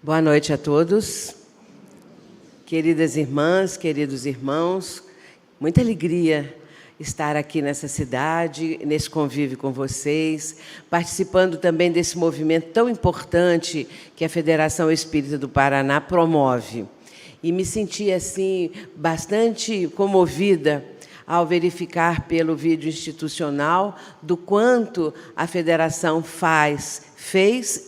Boa noite a todos, queridas irmãs, queridos irmãos. Muita alegria estar aqui nessa cidade, nesse convívio com vocês, participando também desse movimento tão importante que a Federação Espírita do Paraná promove. E me senti, assim, bastante comovida ao verificar pelo vídeo institucional do quanto a Federação fez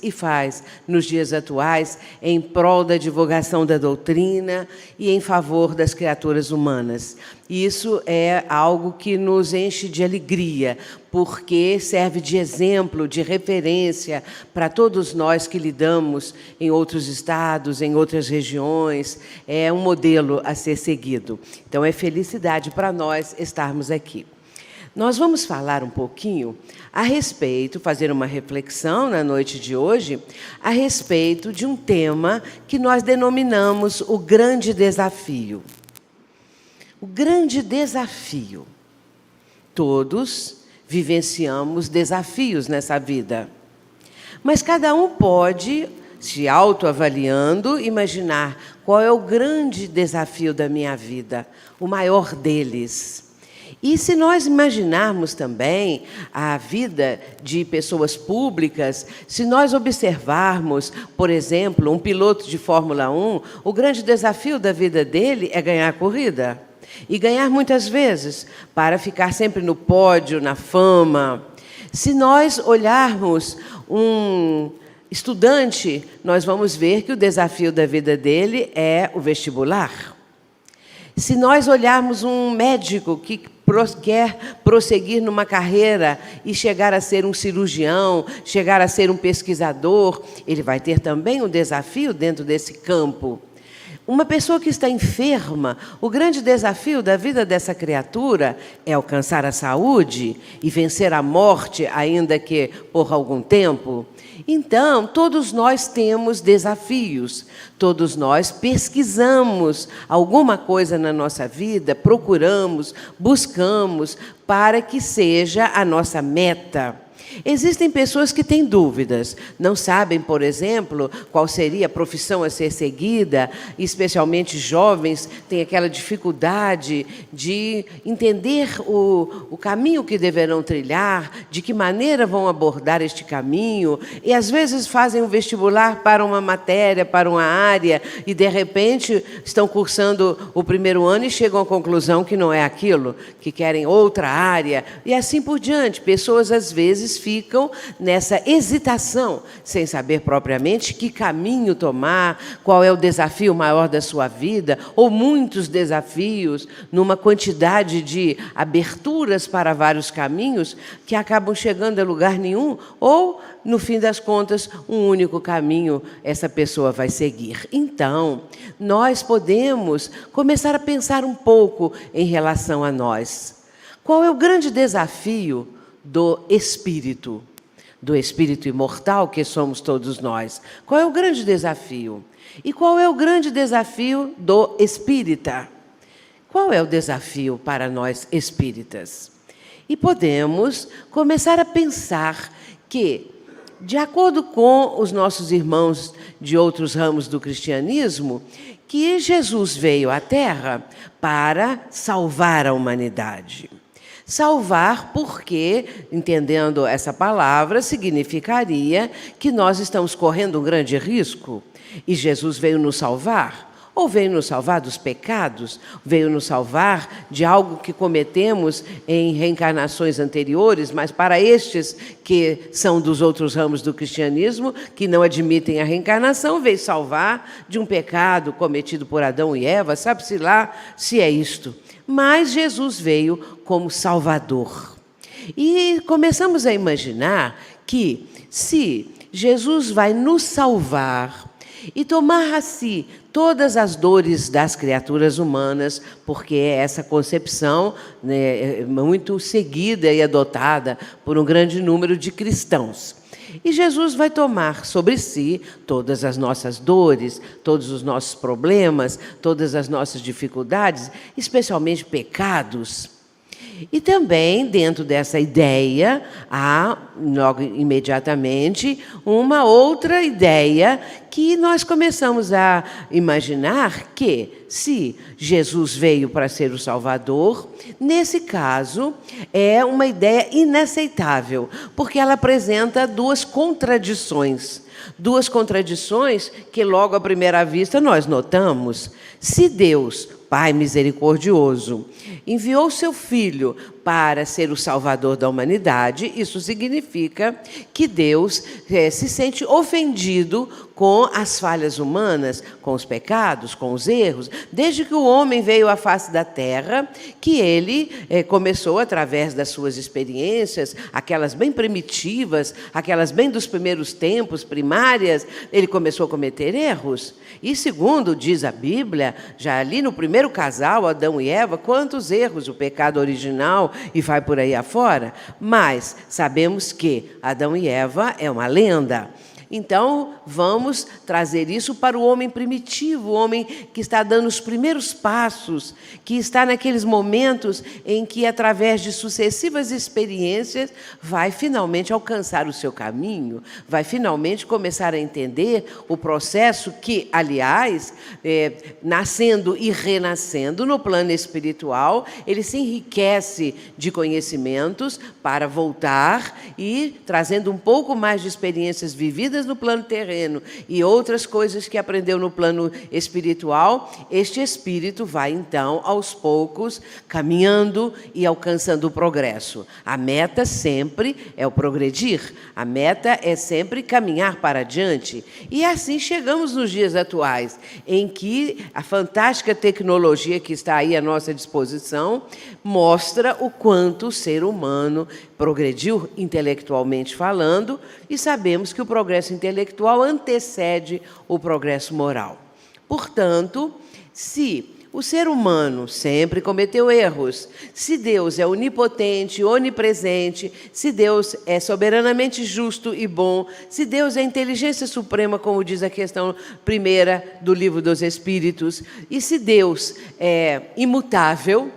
e faz nos dias atuais em prol da divulgação da doutrina e em favor das criaturas humanas. Isso é algo que nos enche de alegria, porque serve de exemplo, de referência para todos nós que lidamos em outros estados, em outras regiões. É um modelo a ser seguido. Então, é felicidade para nós estarmos aqui. Nós vamos falar um pouquinho a respeito, fazer uma reflexão na noite de hoje, a respeito de um tema que nós denominamos o grande desafio. O grande desafio. Todos vivenciamos desafios nessa vida, mas cada um pode, se autoavaliando, imaginar qual é o grande desafio da minha vida, o maior deles. E se nós imaginarmos também a vida de pessoas públicas, se nós observarmos, por exemplo, um piloto de Fórmula 1, o grande desafio da vida dele é ganhar a corrida. E ganhar muitas vezes, para ficar sempre no pódio, na fama. Se nós olharmos um estudante, nós vamos ver que o desafio da vida dele é o vestibular. Se nós olharmos um médico que quer prosseguir numa carreira e chegar a ser um cirurgião, chegar a ser um pesquisador, ele vai ter também um desafio dentro desse campo. Uma pessoa que está enferma, o grande desafio da vida dessa criatura é alcançar a saúde e vencer a morte, ainda que por algum tempo. Então, todos nós temos desafios, todos nós pesquisamos alguma coisa na nossa vida, procuramos, buscamos para que seja a nossa meta. Existem pessoas que têm dúvidas, não sabem, por exemplo, qual seria a profissão a ser seguida, especialmente jovens têm aquela dificuldade de entender o caminho que deverão trilhar, de que maneira vão abordar este caminho, e às vezes fazem um vestibular para uma matéria, para uma área, e de repente estão cursando o primeiro ano e chegam à conclusão que não é aquilo, que querem outra área, e assim por diante. Pessoas, às vezes, ficam nessa hesitação, sem saber propriamente que caminho tomar, qual é o desafio maior da sua vida, ou muitos desafios, numa quantidade de aberturas para vários caminhos, que acabam chegando a lugar nenhum, ou, no fim das contas, um único caminho essa pessoa vai seguir. Então, nós podemos começar a pensar um pouco em relação a nós. Qual é o grande desafio do espírito imortal que somos todos nós? Qual é o grande desafio? E qual é o grande desafio do espírita? Qual é o desafio para nós espíritas? E podemos começar a pensar que, de acordo com os nossos irmãos de outros ramos do cristianismo, que Jesus veio à Terra para salvar a humanidade. Salvar porque, entendendo essa palavra, significaria que nós estamos correndo um grande risco e Jesus veio nos salvar. Ou veio nos salvar dos pecados, veio nos salvar de algo que cometemos em reencarnações anteriores, mas para estes que são dos outros ramos do cristianismo, que não admitem a reencarnação, veio salvar de um pecado cometido por Adão e Eva, sabe-se lá se é isto. Mas Jesus veio como Salvador. E começamos a imaginar que, se Jesus vai nos salvar e tomar a si todas as dores das criaturas humanas, porque é essa concepção, né, muito seguida e adotada por um grande número de cristãos. E Jesus vai tomar sobre si todas as nossas dores, todos os nossos problemas, todas as nossas dificuldades, especialmente pecados. E também, dentro dessa ideia, há, logo imediatamente, uma outra ideia que nós começamos a imaginar que, se Jesus veio para ser o Salvador, nesse caso, é uma ideia inaceitável, porque ela apresenta duas contradições. Duas contradições que, logo à primeira vista, nós notamos. Se Deus, Pai misericordioso, enviou seu Filho para ser o Salvador da humanidade, isso significa que Deus se sente ofendido com as falhas humanas, com os pecados, com os erros, desde que o homem veio à face da terra, que ele começou, através das suas experiências, aquelas bem primitivas, aquelas bem dos primeiros tempos, primárias, ele começou a cometer erros. E segundo diz a Bíblia, já ali no primeiro casal, Adão e Eva, quantos erros, o pecado original, e vai por aí afora. Mas sabemos que Adão e Eva é uma lenda. Então, vamos trazer isso para o homem primitivo, o homem que está dando os primeiros passos, que está naqueles momentos em que, através de sucessivas experiências, vai finalmente alcançar o seu caminho, vai finalmente começar a entender o processo que, aliás, nascendo e renascendo no plano espiritual, ele se enriquece de conhecimentos para voltar e, trazendo um pouco mais de experiências vividas no plano terreno e outras coisas que aprendeu no plano espiritual, este espírito vai, então, aos poucos, caminhando e alcançando o progresso. A meta sempre é o progredir, a meta é sempre caminhar para adiante. E assim chegamos nos dias atuais, em que a fantástica tecnologia que está aí à nossa disposição mostra o quanto o ser humano progrediu intelectualmente falando, e sabemos que o progresso intelectual antecede o progresso moral. Portanto, se o ser humano sempre cometeu erros, se Deus é onipotente, onipresente, se Deus é soberanamente justo e bom, se Deus é a inteligência suprema, como diz a questão primeira do Livro dos Espíritos, e se Deus é imutável,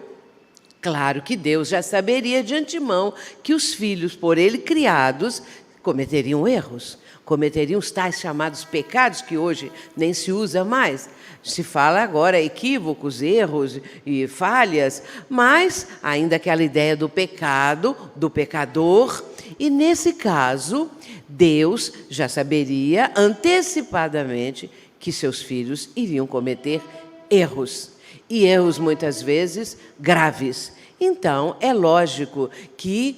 claro que Deus já saberia de antemão que os filhos por Ele criados cometeriam erros, cometeriam os tais chamados pecados, que hoje nem se usa mais. Se fala agora equívocos, erros e falhas, mas ainda aquela ideia do pecado, do pecador. E nesse caso, Deus já saberia antecipadamente que seus filhos iriam cometer erros. E erros, muitas vezes, graves. Então, é lógico que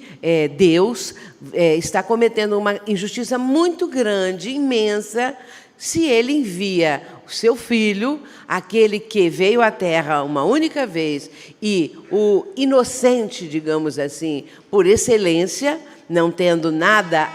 Deus está cometendo uma injustiça muito grande, imensa, se Ele envia o seu Filho, aquele que veio à Terra uma única vez, e o inocente, digamos assim, por excelência, não tendo nada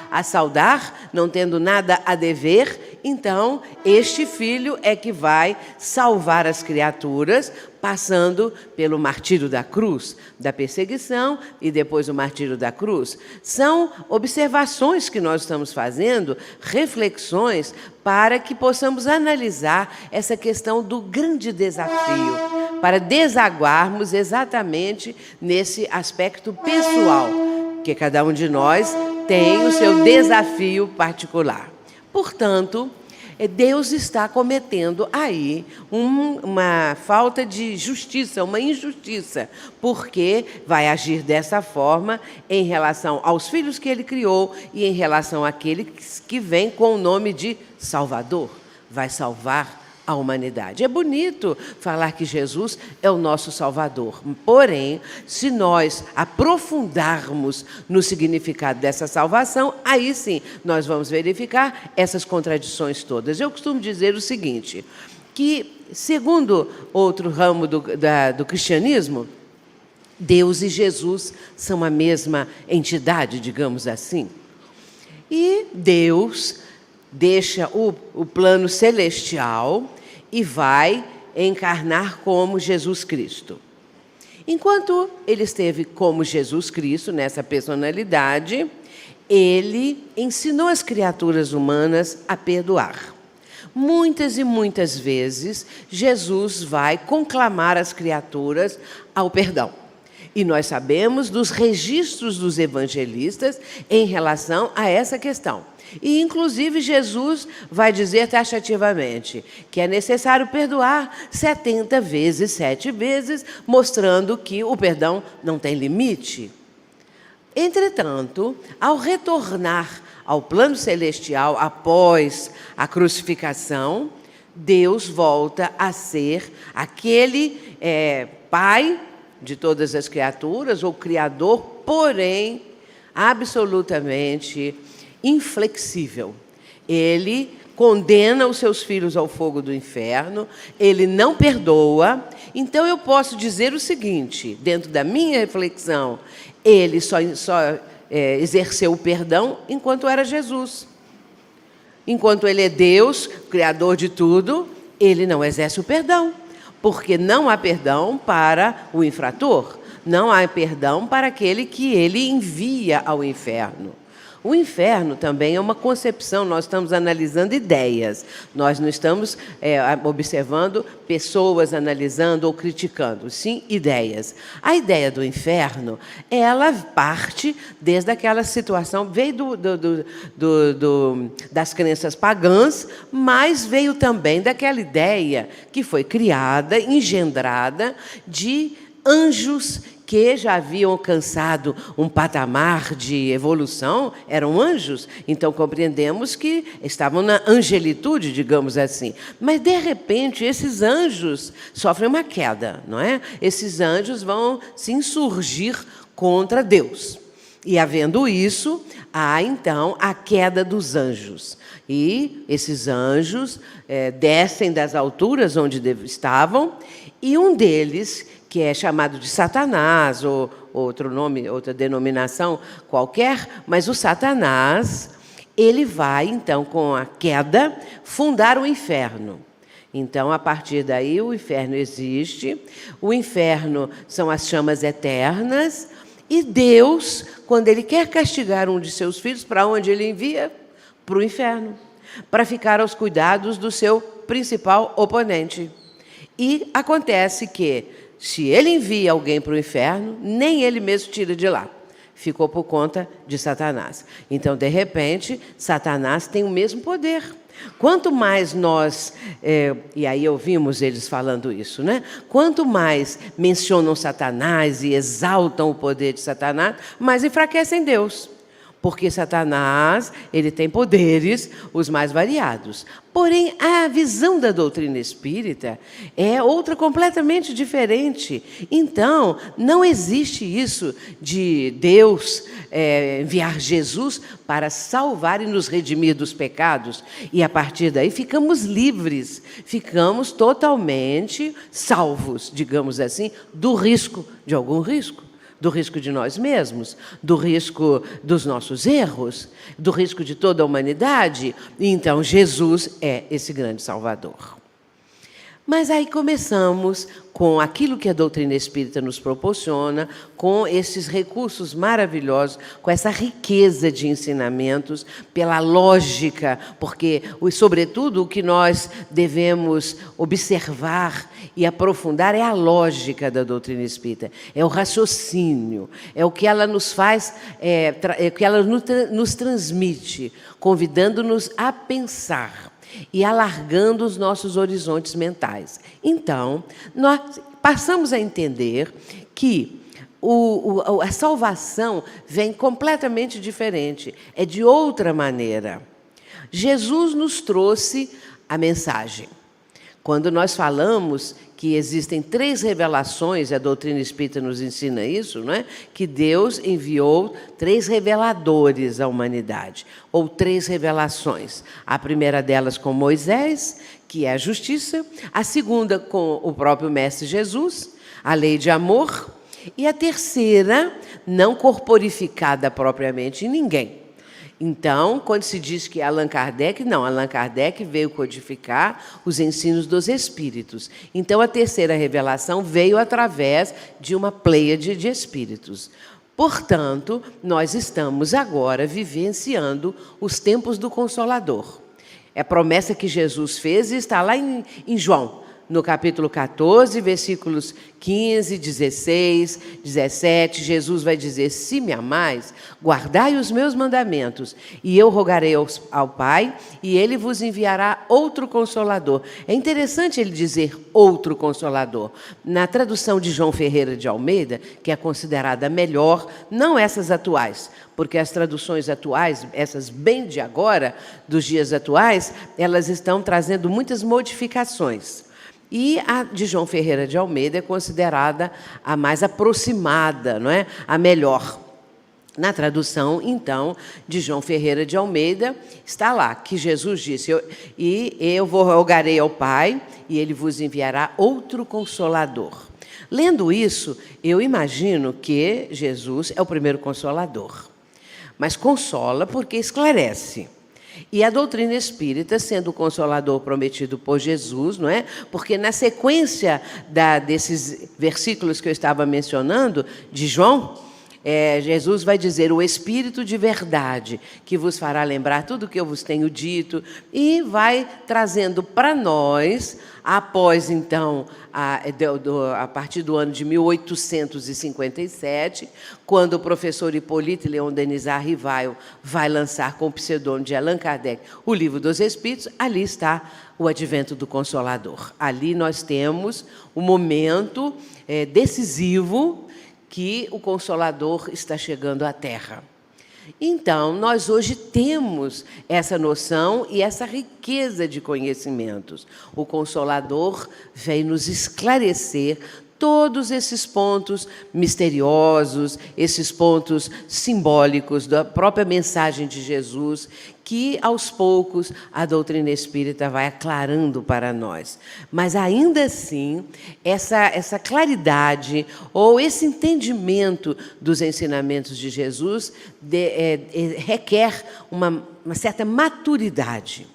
a saudar, não tendo nada a dever, então este Filho é que vai salvar as criaturas, passando pelo martírio da cruz, da perseguição e depois o martírio da cruz. São observações que nós estamos fazendo, reflexões, para que possamos analisar essa questão do grande desafio, para desaguarmos exatamente nesse aspecto pessoal, que cada um de nós tem o seu desafio particular. Portanto, Deus está cometendo aí uma falta de justiça, uma injustiça, porque vai agir dessa forma em relação aos filhos que Ele criou e em relação àqueles que vem com o nome de Salvador, vai salvar a humanidade. É bonito falar que Jesus é o nosso Salvador, porém, se nós aprofundarmos no significado dessa salvação, aí sim nós vamos verificar essas contradições todas. Eu costumo dizer o seguinte, que segundo outro ramo do cristianismo, Deus e Jesus são a mesma entidade, digamos assim. E Deus deixa o plano celestial e vai encarnar como Jesus Cristo. Enquanto ele esteve como Jesus Cristo, nessa personalidade, ele ensinou as criaturas humanas a perdoar. Muitas e muitas vezes, Jesus vai conclamar as criaturas ao perdão. E nós sabemos dos registros dos evangelistas em relação a essa questão. E, inclusive, Jesus vai dizer taxativamente que é necessário perdoar 70 vezes, 7 vezes, mostrando que o perdão não tem limite. Entretanto, ao retornar ao plano celestial após a crucificação, Deus volta a ser aquele Pai de todas as criaturas, ou Criador, porém, absolutamente inflexível. Ele condena os seus filhos ao fogo do inferno, ele não perdoa. Então, eu posso dizer o seguinte, dentro da minha reflexão, ele só exerceu o perdão enquanto era Jesus. Enquanto ele é Deus, Criador de tudo, ele não exerce o perdão, porque não há perdão para o infrator, não há perdão para aquele que ele envia ao inferno. O inferno também é uma concepção, nós estamos analisando ideias, nós não estamos observando pessoas analisando ou criticando, sim ideias. A ideia do inferno, ela parte desde aquela situação, veio das crenças pagãs, mas veio também daquela ideia que foi criada, engendrada de anjos que já haviam alcançado um patamar de evolução, eram anjos, então compreendemos que estavam na angelitude, digamos assim. Mas, de repente, esses anjos sofrem uma queda, não é? Esses anjos vão se insurgir contra Deus. E, havendo isso, há, então, a queda dos anjos. E esses anjos descem das alturas onde estavam, e um deles, que é chamado de Satanás, ou outro nome, outra denominação qualquer, mas o Satanás, ele vai, então, com a queda, fundar o inferno. Então, a partir daí, o inferno existe, o inferno são as chamas eternas, e Deus, quando Ele quer castigar um de seus filhos, para onde Ele envia? Para o inferno, para ficar aos cuidados do seu principal oponente. E acontece que, se ele envia alguém para o inferno, nem ele mesmo tira de lá. Ficou por conta de Satanás. Então, de repente, Satanás tem o mesmo poder. Quanto mais nós... e aí ouvimos eles falando isso, né? Quanto mais mencionam Satanás e exaltam o poder de Satanás, mais enfraquecem Deus. Porque Satanás, ele tem poderes os mais variados. Porém, a visão da doutrina espírita é outra completamente diferente. Então, não existe isso de Deus enviar Jesus para salvar e nos redimir dos pecados. E, a partir daí, ficamos livres, ficamos totalmente salvos, digamos assim, do risco, de algum risco. Do risco de nós mesmos, do risco dos nossos erros, do risco de toda a humanidade. Então, Jesus é esse grande Salvador. Mas aí começamos com aquilo que a doutrina espírita nos proporciona, com esses recursos maravilhosos, com essa riqueza de ensinamentos, pela lógica, porque, sobretudo, o que nós devemos observar e aprofundar é a lógica da doutrina espírita, é o raciocínio, é o que ela nos faz, é o que ela nos transmite, convidando-nos a pensar e alargando os nossos horizontes mentais. Então, nós passamos a entender que a salvação vem completamente diferente, é de outra maneira. Jesus nos trouxe a mensagem. Quando nós falamos que existem 3 revelações, a doutrina espírita nos ensina isso, não é? Que Deus enviou 3 reveladores à humanidade, ou 3 revelações. A primeira delas com Moisés, que é a justiça, a segunda com o próprio Mestre Jesus, a lei de amor, e a terceira, não corporificada propriamente em ninguém. Então, quando se diz que Allan Kardec, não, Allan Kardec veio codificar os ensinos dos espíritos. Então, a terceira revelação veio através de uma pleiade de espíritos. Portanto, nós estamos agora vivenciando os tempos do Consolador. É a promessa que Jesus fez e está lá em João, no capítulo 14, versículos 15, 16, 17, Jesus vai dizer: se me amais, guardai os meus mandamentos, e eu rogarei ao Pai, e ele vos enviará outro Consolador. É interessante ele dizer outro Consolador. Na tradução de João Ferreira de Almeida, que é considerada melhor, não essas atuais, porque as traduções atuais, essas bem de agora, dos dias atuais, elas estão trazendo muitas modificações. E a de João Ferreira de Almeida é considerada a mais aproximada, não é? A melhor. Na tradução, então, de João Ferreira de Almeida, está lá que Jesus disse: eu rogarei ao Pai, e ele vos enviará outro Consolador. Lendo isso, eu imagino que Jesus é o primeiro Consolador. Mas consola porque esclarece. E a doutrina espírita, sendo o Consolador prometido por Jesus, não é? Porque na sequência desses versículos que eu estava mencionando, de João, Jesus vai dizer: o Espírito de verdade, que vos fará lembrar tudo o que eu vos tenho dito, e vai trazendo para nós, após então, a partir do ano de 1857, quando o professor Hippolyte Léon Denis Rivail vai lançar com o pseudônimo de Allan Kardec o Livro dos Espíritos, ali está o advento do Consolador. Ali nós temos um momento decisivo que o Consolador está chegando à Terra. Então, nós hoje temos essa noção e essa riqueza de conhecimentos. O Consolador vem nos esclarecer todos esses pontos misteriosos, esses pontos simbólicos da própria mensagem de Jesus, que, aos poucos, a doutrina espírita vai aclarando para nós. Mas, ainda assim, essa claridade ou esse entendimento dos ensinamentos de Jesus requer uma certa maturidade.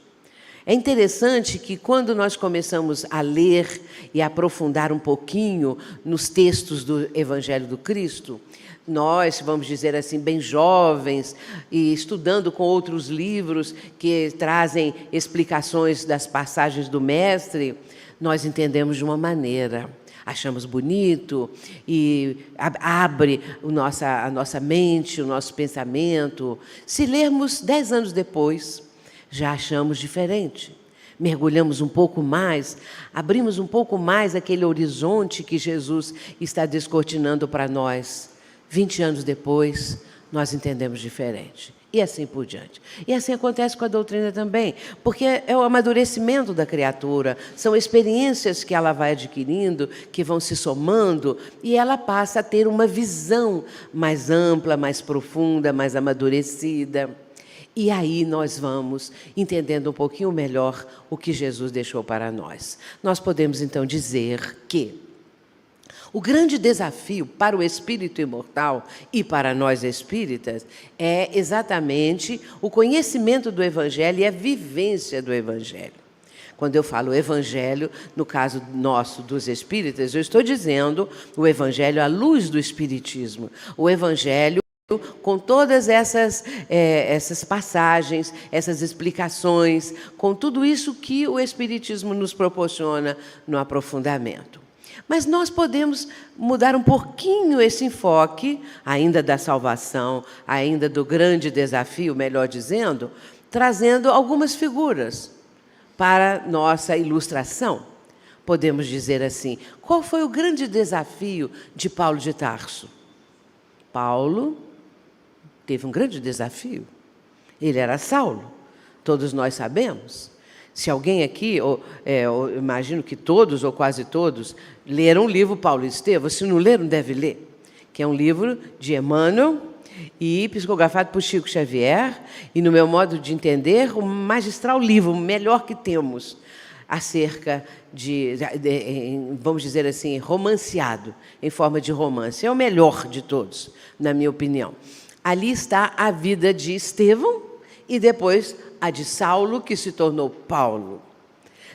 É interessante que, quando nós começamos a ler e a aprofundar um pouquinho nos textos do Evangelho do Cristo, nós, vamos dizer assim, bem jovens, e estudando com outros livros que trazem explicações das passagens do Mestre, nós entendemos de uma maneira, achamos bonito e abre a nossa mente, o nosso pensamento. Se lermos 10 anos depois, já achamos diferente. Mergulhamos um pouco mais, abrimos um pouco mais aquele horizonte que Jesus está descortinando para nós. 20 anos depois, nós entendemos diferente. E assim por diante. E assim acontece com a doutrina também, porque é o amadurecimento da criatura, são experiências que ela vai adquirindo, que vão se somando, e ela passa a ter uma visão mais ampla, mais profunda, mais amadurecida. E aí nós vamos entendendo um pouquinho melhor o que Jesus deixou para nós. Nós podemos, então, dizer que o grande desafio para o espírito imortal e para nós espíritas é exatamente o conhecimento do Evangelho e a vivência do Evangelho. Quando eu falo Evangelho, no caso nosso dos espíritas, eu estou dizendo o Evangelho à luz do Espiritismo. O Evangelho com todas essas passagens, essas explicações, com tudo isso que o Espiritismo nos proporciona no aprofundamento. Mas nós podemos mudar um pouquinho esse enfoque, ainda da salvação, ainda do grande desafio, melhor dizendo, trazendo algumas figuras para nossa ilustração. Podemos dizer assim: qual foi o grande desafio de Paulo de Tarso? Paulo teve um grande desafio. Ele era Saulo, todos nós sabemos. Se alguém aqui, eu imagino que todos ou quase todos, leram o livro Paulo e Estevão. Se não leram, deve ler, que é um livro de Emmanuel e psicografado por Chico Xavier, e, no meu modo de entender, o magistral livro, o melhor que temos, acerca vamos dizer assim, romanceado, em forma de romance. É o melhor de todos, na minha opinião. Ali está a vida de Estevão e depois a de Saulo, que se tornou Paulo.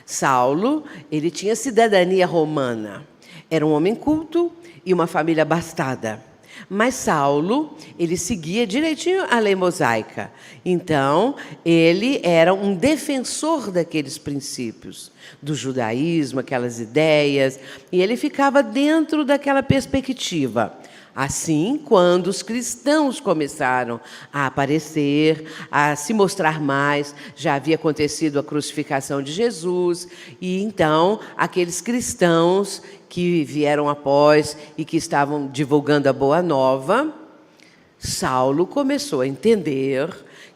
Saulo, ele tinha cidadania romana. Era um homem culto e uma família abastada. Mas Saulo, ele seguia direitinho a lei mosaica. Então, ele era um defensor daqueles princípios, do judaísmo, aquelas ideias, e ele ficava dentro daquela perspectiva. Assim, quando os cristãos começaram a aparecer, a se mostrar mais, já havia acontecido a crucificação de Jesus, e então aqueles cristãos que vieram após e que estavam divulgando a boa nova, Saulo começou a entender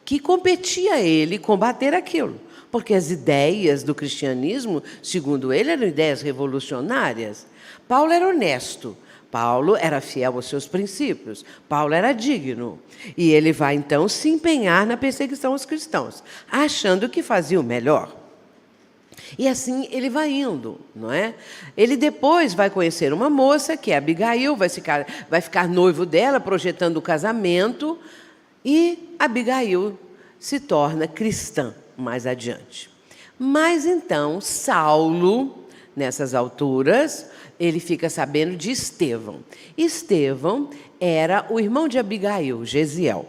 que competia a ele combater aquilo, porque as ideias do cristianismo, segundo ele, eram ideias revolucionárias. Paulo era honesto. Paulo era fiel aos seus princípios, Paulo era digno. E ele vai, então, se empenhar na perseguição aos cristãos, achando que fazia o melhor. E assim ele vai indo, não é? Ele depois vai conhecer uma moça, que é Abigail, vai ficar noivo dela, projetando o casamento, e Abigail se torna cristã mais adiante. Mas então, Saulo, nessas alturas, ele fica sabendo de Estevão. Estevão era o irmão de Abigail, Gesiel.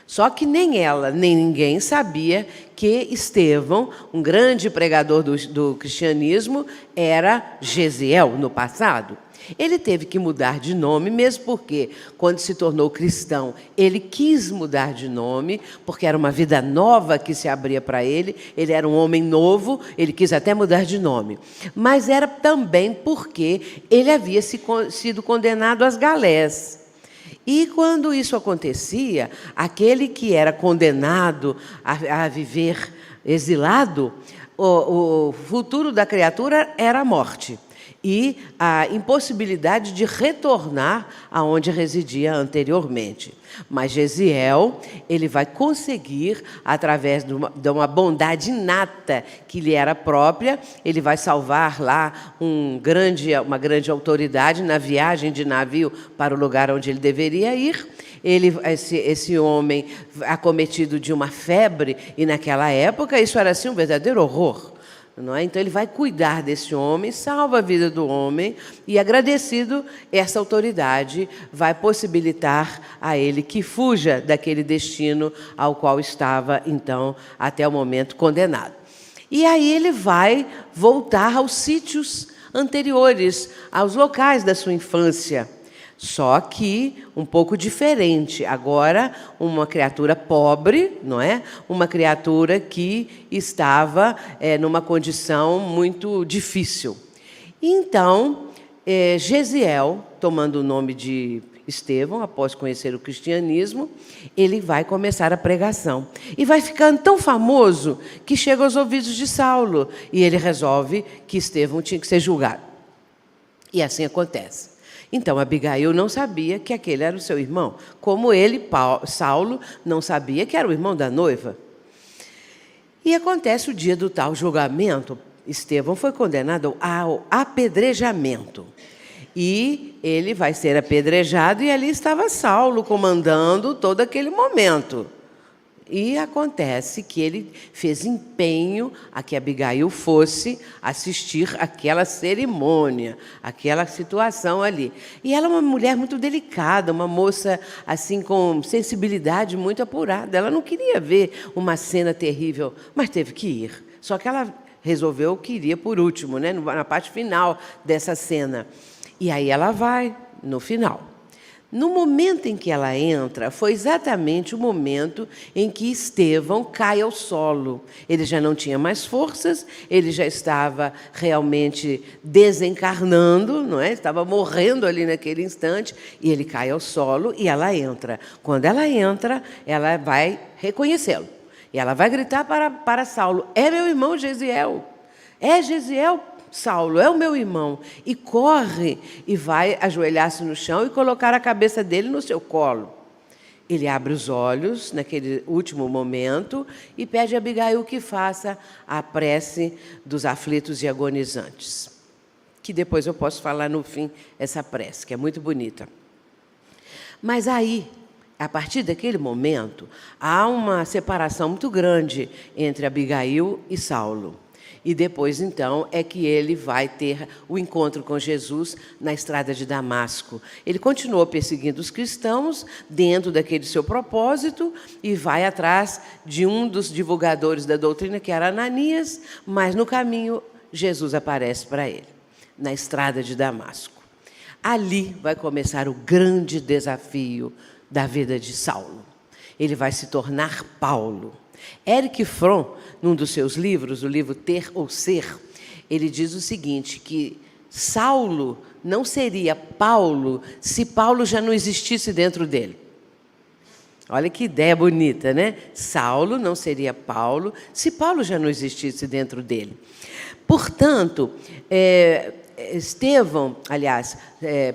Só que nem ela, nem ninguém sabia que Estevão, um grande pregador do cristianismo, era Gesiel no passado. Ele teve que mudar de nome, mesmo porque, quando se tornou cristão, ele quis mudar de nome, porque era uma vida nova que se abria para ele, ele era um homem novo, ele quis até mudar de nome. Mas era também porque ele havia sido condenado às galés. E quando isso acontecia, aquele que era condenado a viver exilado, o futuro da criatura era a morte e a impossibilidade de retornar aonde residia anteriormente. Mas Gesiel, ele vai conseguir, através de uma bondade inata que lhe era própria, ele vai salvar lá uma grande autoridade na viagem de navio para o lugar onde ele deveria ir. Esse homem acometido de uma febre, e naquela época isso era assim um verdadeiro horror. Não é? Então ele vai cuidar desse homem, salva a vida do homem e, agradecido, essa autoridade vai possibilitar a ele que fuja daquele destino ao qual estava, então, até o momento condenado. E aí ele vai voltar aos sítios anteriores, aos locais da sua infância. Só que um pouco diferente. Agora, uma criatura pobre, não é? Uma criatura que estava numa condição muito difícil. Então, Gesiel, tomando o nome de Estevão, após conhecer o cristianismo, ele vai começar a pregação. E vai ficando tão famoso que chega aos ouvidos de Saulo. E ele resolve que Estevão tinha que ser julgado. E assim acontece. Então, Abigail não sabia que aquele era o seu irmão, como ele, Saulo, não sabia que era o irmão da noiva. E acontece o dia do tal julgamento. Estevão foi condenado ao apedrejamento. E ele vai ser apedrejado, e ali estava Saulo comandando todo aquele momento. E acontece que ele fez empenho a que Abigail fosse assistir aquela cerimônia, aquela situação ali. E ela é uma mulher muito delicada, uma moça assim com sensibilidade muito apurada. Ela não queria ver uma cena terrível, mas teve que ir. Só que ela resolveu que iria por último, né, na parte final dessa cena. E aí ela vai no final. No momento em que ela entra, foi exatamente o momento em que Estevão cai ao solo. Ele já não tinha mais forças, ele já estava realmente desencarnando, não é? Estava morrendo ali naquele instante, e ele cai ao solo e ela entra. Quando ela entra, ela vai reconhecê-lo. E ela vai gritar para Saulo: é meu irmão Gesiel, é Gesiel, Saulo, é o meu irmão. E corre e vai ajoelhar-se no chão e colocar a cabeça dele no seu colo. Ele abre os olhos naquele último momento e pede a Abigail que faça a prece dos aflitos e agonizantes, que depois eu posso falar no fim essa prece, que é muito bonita. Mas aí, a partir daquele momento, há uma separação muito grande entre Abigail e Saulo. E depois, então, é que ele vai ter o encontro com Jesus na estrada de Damasco. Ele continuou perseguindo os cristãos dentro daquele seu propósito e vai atrás de um dos divulgadores da doutrina, que era Ananias, mas no caminho Jesus aparece para ele, na estrada de Damasco. Ali vai começar o grande desafio da vida de Saulo. Ele vai se tornar Paulo. Éric Fromm, num dos seus livros, o livro Ter ou Ser, ele diz o seguinte, que Saulo não seria Paulo se Paulo já não existisse dentro dele. Olha que ideia bonita, né? Saulo não seria Paulo se Paulo já não existisse dentro dele. Portanto,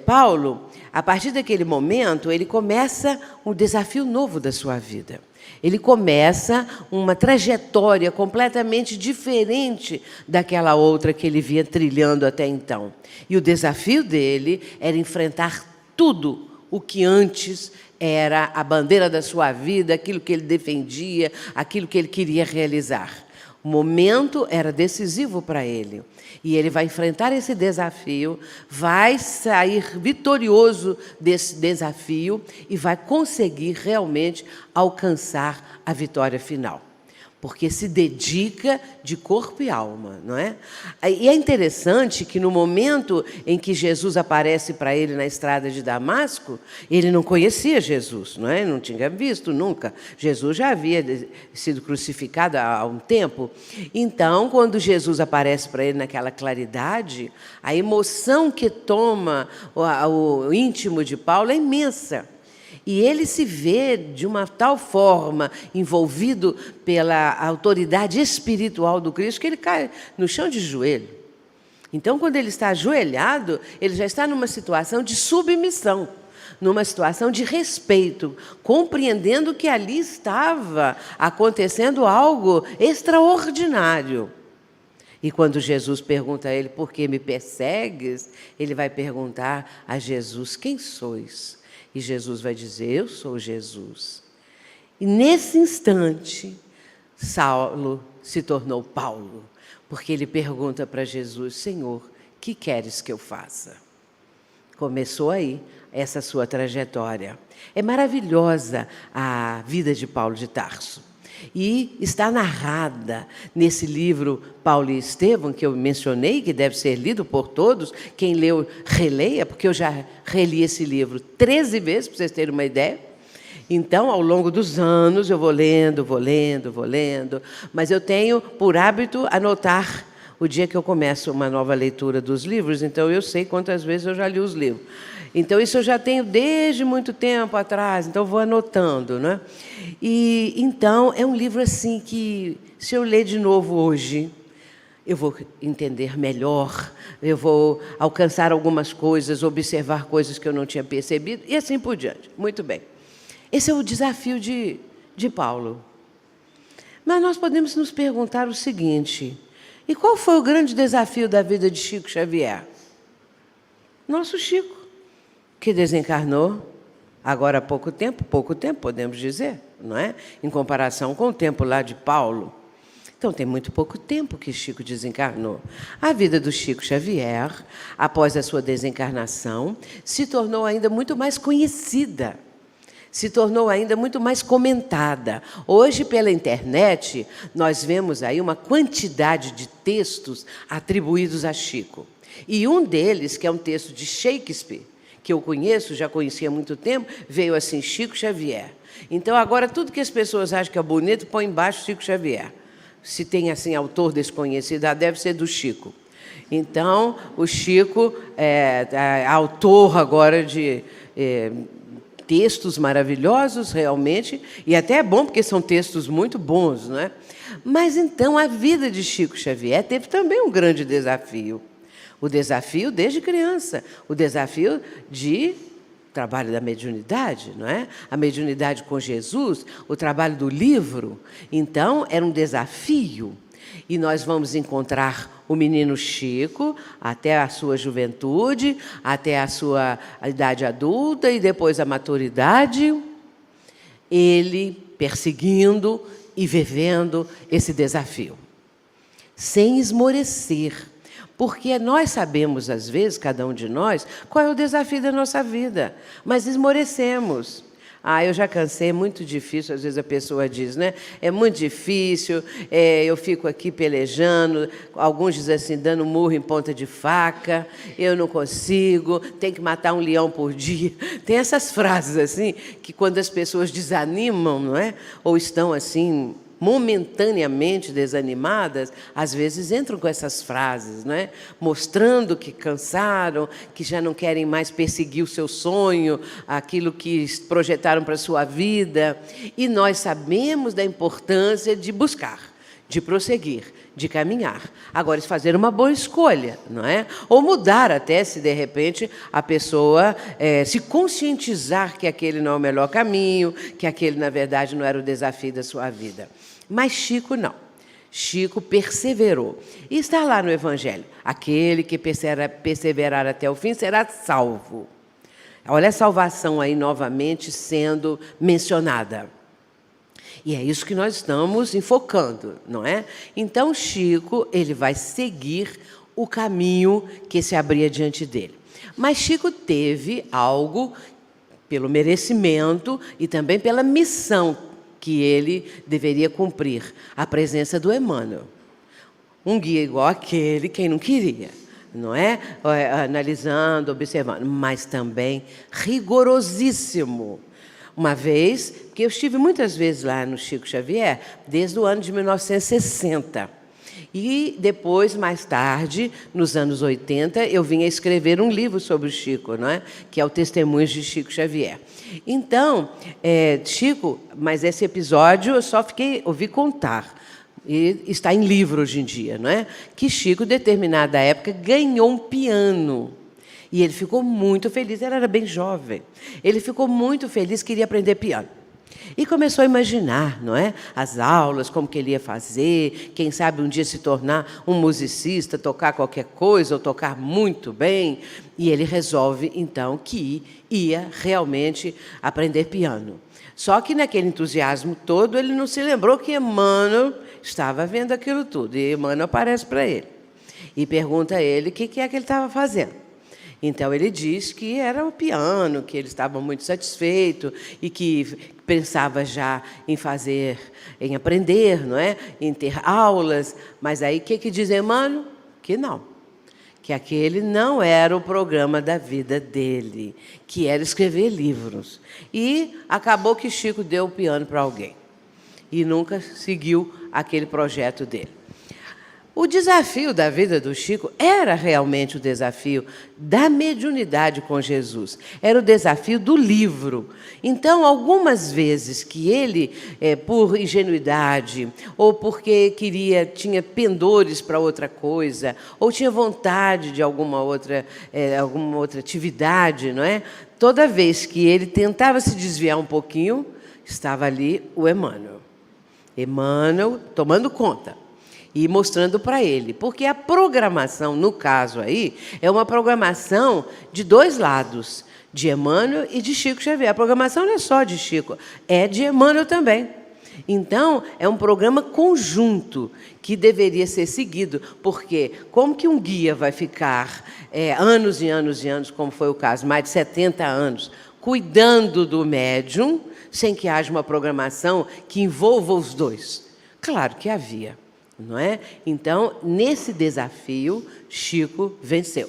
Paulo, a partir daquele momento, ele começa um desafio novo da sua vida. Ele começa uma trajetória completamente diferente daquela outra que ele vinha trilhando até então. E o desafio dele era enfrentar tudo o que antes era a bandeira da sua vida, aquilo que ele defendia, aquilo que ele queria realizar. O momento era decisivo para ele. E ele vai enfrentar esse desafio, vai sair vitorioso desse desafio e vai conseguir realmente alcançar a vitória final. Porque se dedica de corpo e alma, não é? E é interessante que no momento em que Jesus aparece para ele na estrada de Damasco, ele não conhecia Jesus, não é? Não tinha visto nunca. Jesus já havia sido crucificado há um tempo. Então, quando Jesus aparece para ele naquela claridade, a emoção que toma o íntimo de Paulo é imensa. E ele se vê de uma tal forma envolvido pela autoridade espiritual do Cristo que ele cai no chão de joelho. Então, quando ele está ajoelhado, ele já está numa situação de submissão, numa situação de respeito, compreendendo que ali estava acontecendo algo extraordinário. E quando Jesus pergunta a ele, por que me persegues? Ele vai perguntar a Jesus, quem sois? E Jesus vai dizer, eu sou Jesus. E nesse instante, Saulo se tornou Paulo, porque ele pergunta para Jesus, Senhor, que queres que eu faça? Começou aí essa sua trajetória. É maravilhosa a vida de Paulo de Tarso. E está narrada nesse livro Paulo e Estevão, que eu mencionei, que deve ser lido por todos. Quem leu, releia, porque eu já reli esse livro 13 vezes, para vocês terem uma ideia. Então, ao longo dos anos, eu vou lendo, mas eu tenho por hábito anotar o dia que eu começo uma nova leitura dos livros, então eu sei quantas vezes eu já li os livros. Então, isso eu já tenho desde muito tempo atrás, então eu vou anotando, né? E, então, é um livro assim que, se eu ler de novo hoje, eu vou entender melhor, eu vou alcançar algumas coisas, observar coisas que eu não tinha percebido, e assim por diante. Muito bem. Esse é o desafio de Paulo. Mas nós podemos nos perguntar o seguinte, e qual foi o grande desafio da vida de Chico Xavier? Nosso Chico, que desencarnou agora há pouco tempo, podemos dizer, não é? Em comparação com o tempo lá de Paulo. Então, tem muito pouco tempo que Chico desencarnou. A vida do Chico Xavier, após a sua desencarnação, se tornou ainda muito mais conhecida, se tornou ainda muito mais comentada. Hoje, pela internet, nós vemos aí uma quantidade de textos atribuídos a Chico. E um deles, que é um texto de Shakespeare, que eu conheço, já conhecia há muito tempo, veio assim, Chico Xavier. Então, agora, tudo que as pessoas acham que é bonito, põe embaixo Chico Xavier. Se tem, assim, autor desconhecido, deve ser do Chico. Então, o Chico é autor agora de textos maravilhosos, realmente, e até é bom, porque são textos muito bons, não é? Mas, então, a vida de Chico Xavier teve também um grande desafio. O desafio desde criança, o desafio de trabalho da mediunidade, não é? A mediunidade com Jesus, o trabalho do livro. Então, era um desafio. E nós vamos encontrar o menino Chico até a sua juventude, até a sua idade adulta e depois a maturidade, ele perseguindo e vivendo esse desafio. sem esmorecer. Porque nós sabemos, às vezes, cada um de nós, qual é o desafio da nossa vida, mas esmorecemos. Eu já cansei, é muito difícil, às vezes a pessoa diz, né? É muito difícil, eu fico aqui pelejando, alguns dizem assim, dando murro em ponta de faca, eu não consigo, tem que matar um leão por dia. Tem essas frases assim, que quando as pessoas desanimam, não é? Ou estão assim, momentaneamente desanimadas, às vezes entram com essas frases, não é? Mostrando que cansaram, que já não querem mais perseguir o seu sonho, aquilo que projetaram para a sua vida. E nós sabemos da importância de buscar, de prosseguir, de caminhar. Agora, fazer uma boa escolha, não é? Ou mudar até, se de repente a pessoa se conscientizar que aquele não é o melhor caminho, que aquele, na verdade, não era o desafio da sua vida. Mas Chico não. Chico perseverou. E está lá no Evangelho. Aquele que perseverar até o fim será salvo. Olha a salvação aí novamente sendo mencionada. E é isso que nós estamos enfocando, não é? Então, Chico, ele vai seguir o caminho que se abria diante dele. Mas Chico teve algo pelo merecimento e também pela missão que ele deveria cumprir, a presença do Emmanuel. Um guia igual aquele, quem não queria, não é? Analisando, observando, mas também rigorosíssimo. Uma vez, porque eu estive muitas vezes lá no Chico Xavier, desde o ano de 1960. E depois, mais tarde, nos anos 80, eu vim a escrever um livro sobre o Chico, não é? Que é o Testemunhos de Chico Xavier. Então, Chico, mas esse episódio eu só ouvi contar. E está em livro hoje em dia, não é? Que Chico, em determinada época, ganhou um piano. E ele ficou muito feliz, ele era bem jovem. Ele ficou muito feliz, queria aprender piano. E começou a imaginar, não é? As aulas, como que ele ia fazer, quem sabe um dia se tornar um musicista, tocar qualquer coisa, ou tocar muito bem. E ele resolve, então, que ia realmente aprender piano. Só que naquele entusiasmo todo, ele não se lembrou que Emmanuel estava vendo aquilo tudo. E Emmanuel aparece para ele e pergunta a ele o que é que ele estava fazendo. Então, ele diz que era o piano, que ele estava muito satisfeito e que pensava já em aprender, não é? Em ter aulas. Mas aí, o que diz Emmanuel? Que não. Que aquele não era o programa da vida dele, que era escrever livros. E acabou que Chico deu o piano para alguém. E nunca seguiu aquele projeto dele. O desafio da vida do Chico era realmente o desafio da mediunidade com Jesus. Era o desafio do livro. Então, algumas vezes que ele, por ingenuidade, ou porque tinha pendores para outra coisa, ou tinha vontade de alguma outra atividade, não é? Toda vez que ele tentava se desviar um pouquinho, estava ali o Emmanuel. Emmanuel tomando conta. E mostrando para ele. Porque a programação, no caso aí, é uma programação de dois lados, de Emmanuel e de Chico Xavier. A programação não é só de Chico, é de Emmanuel também. Então, é um programa conjunto que deveria ser seguido, porque como que um guia vai ficar anos e anos e anos, como foi o caso, mais de 70 anos, cuidando do médium, sem que haja uma programação que envolva os dois? Claro que havia. Não é? Então, nesse desafio, Chico venceu.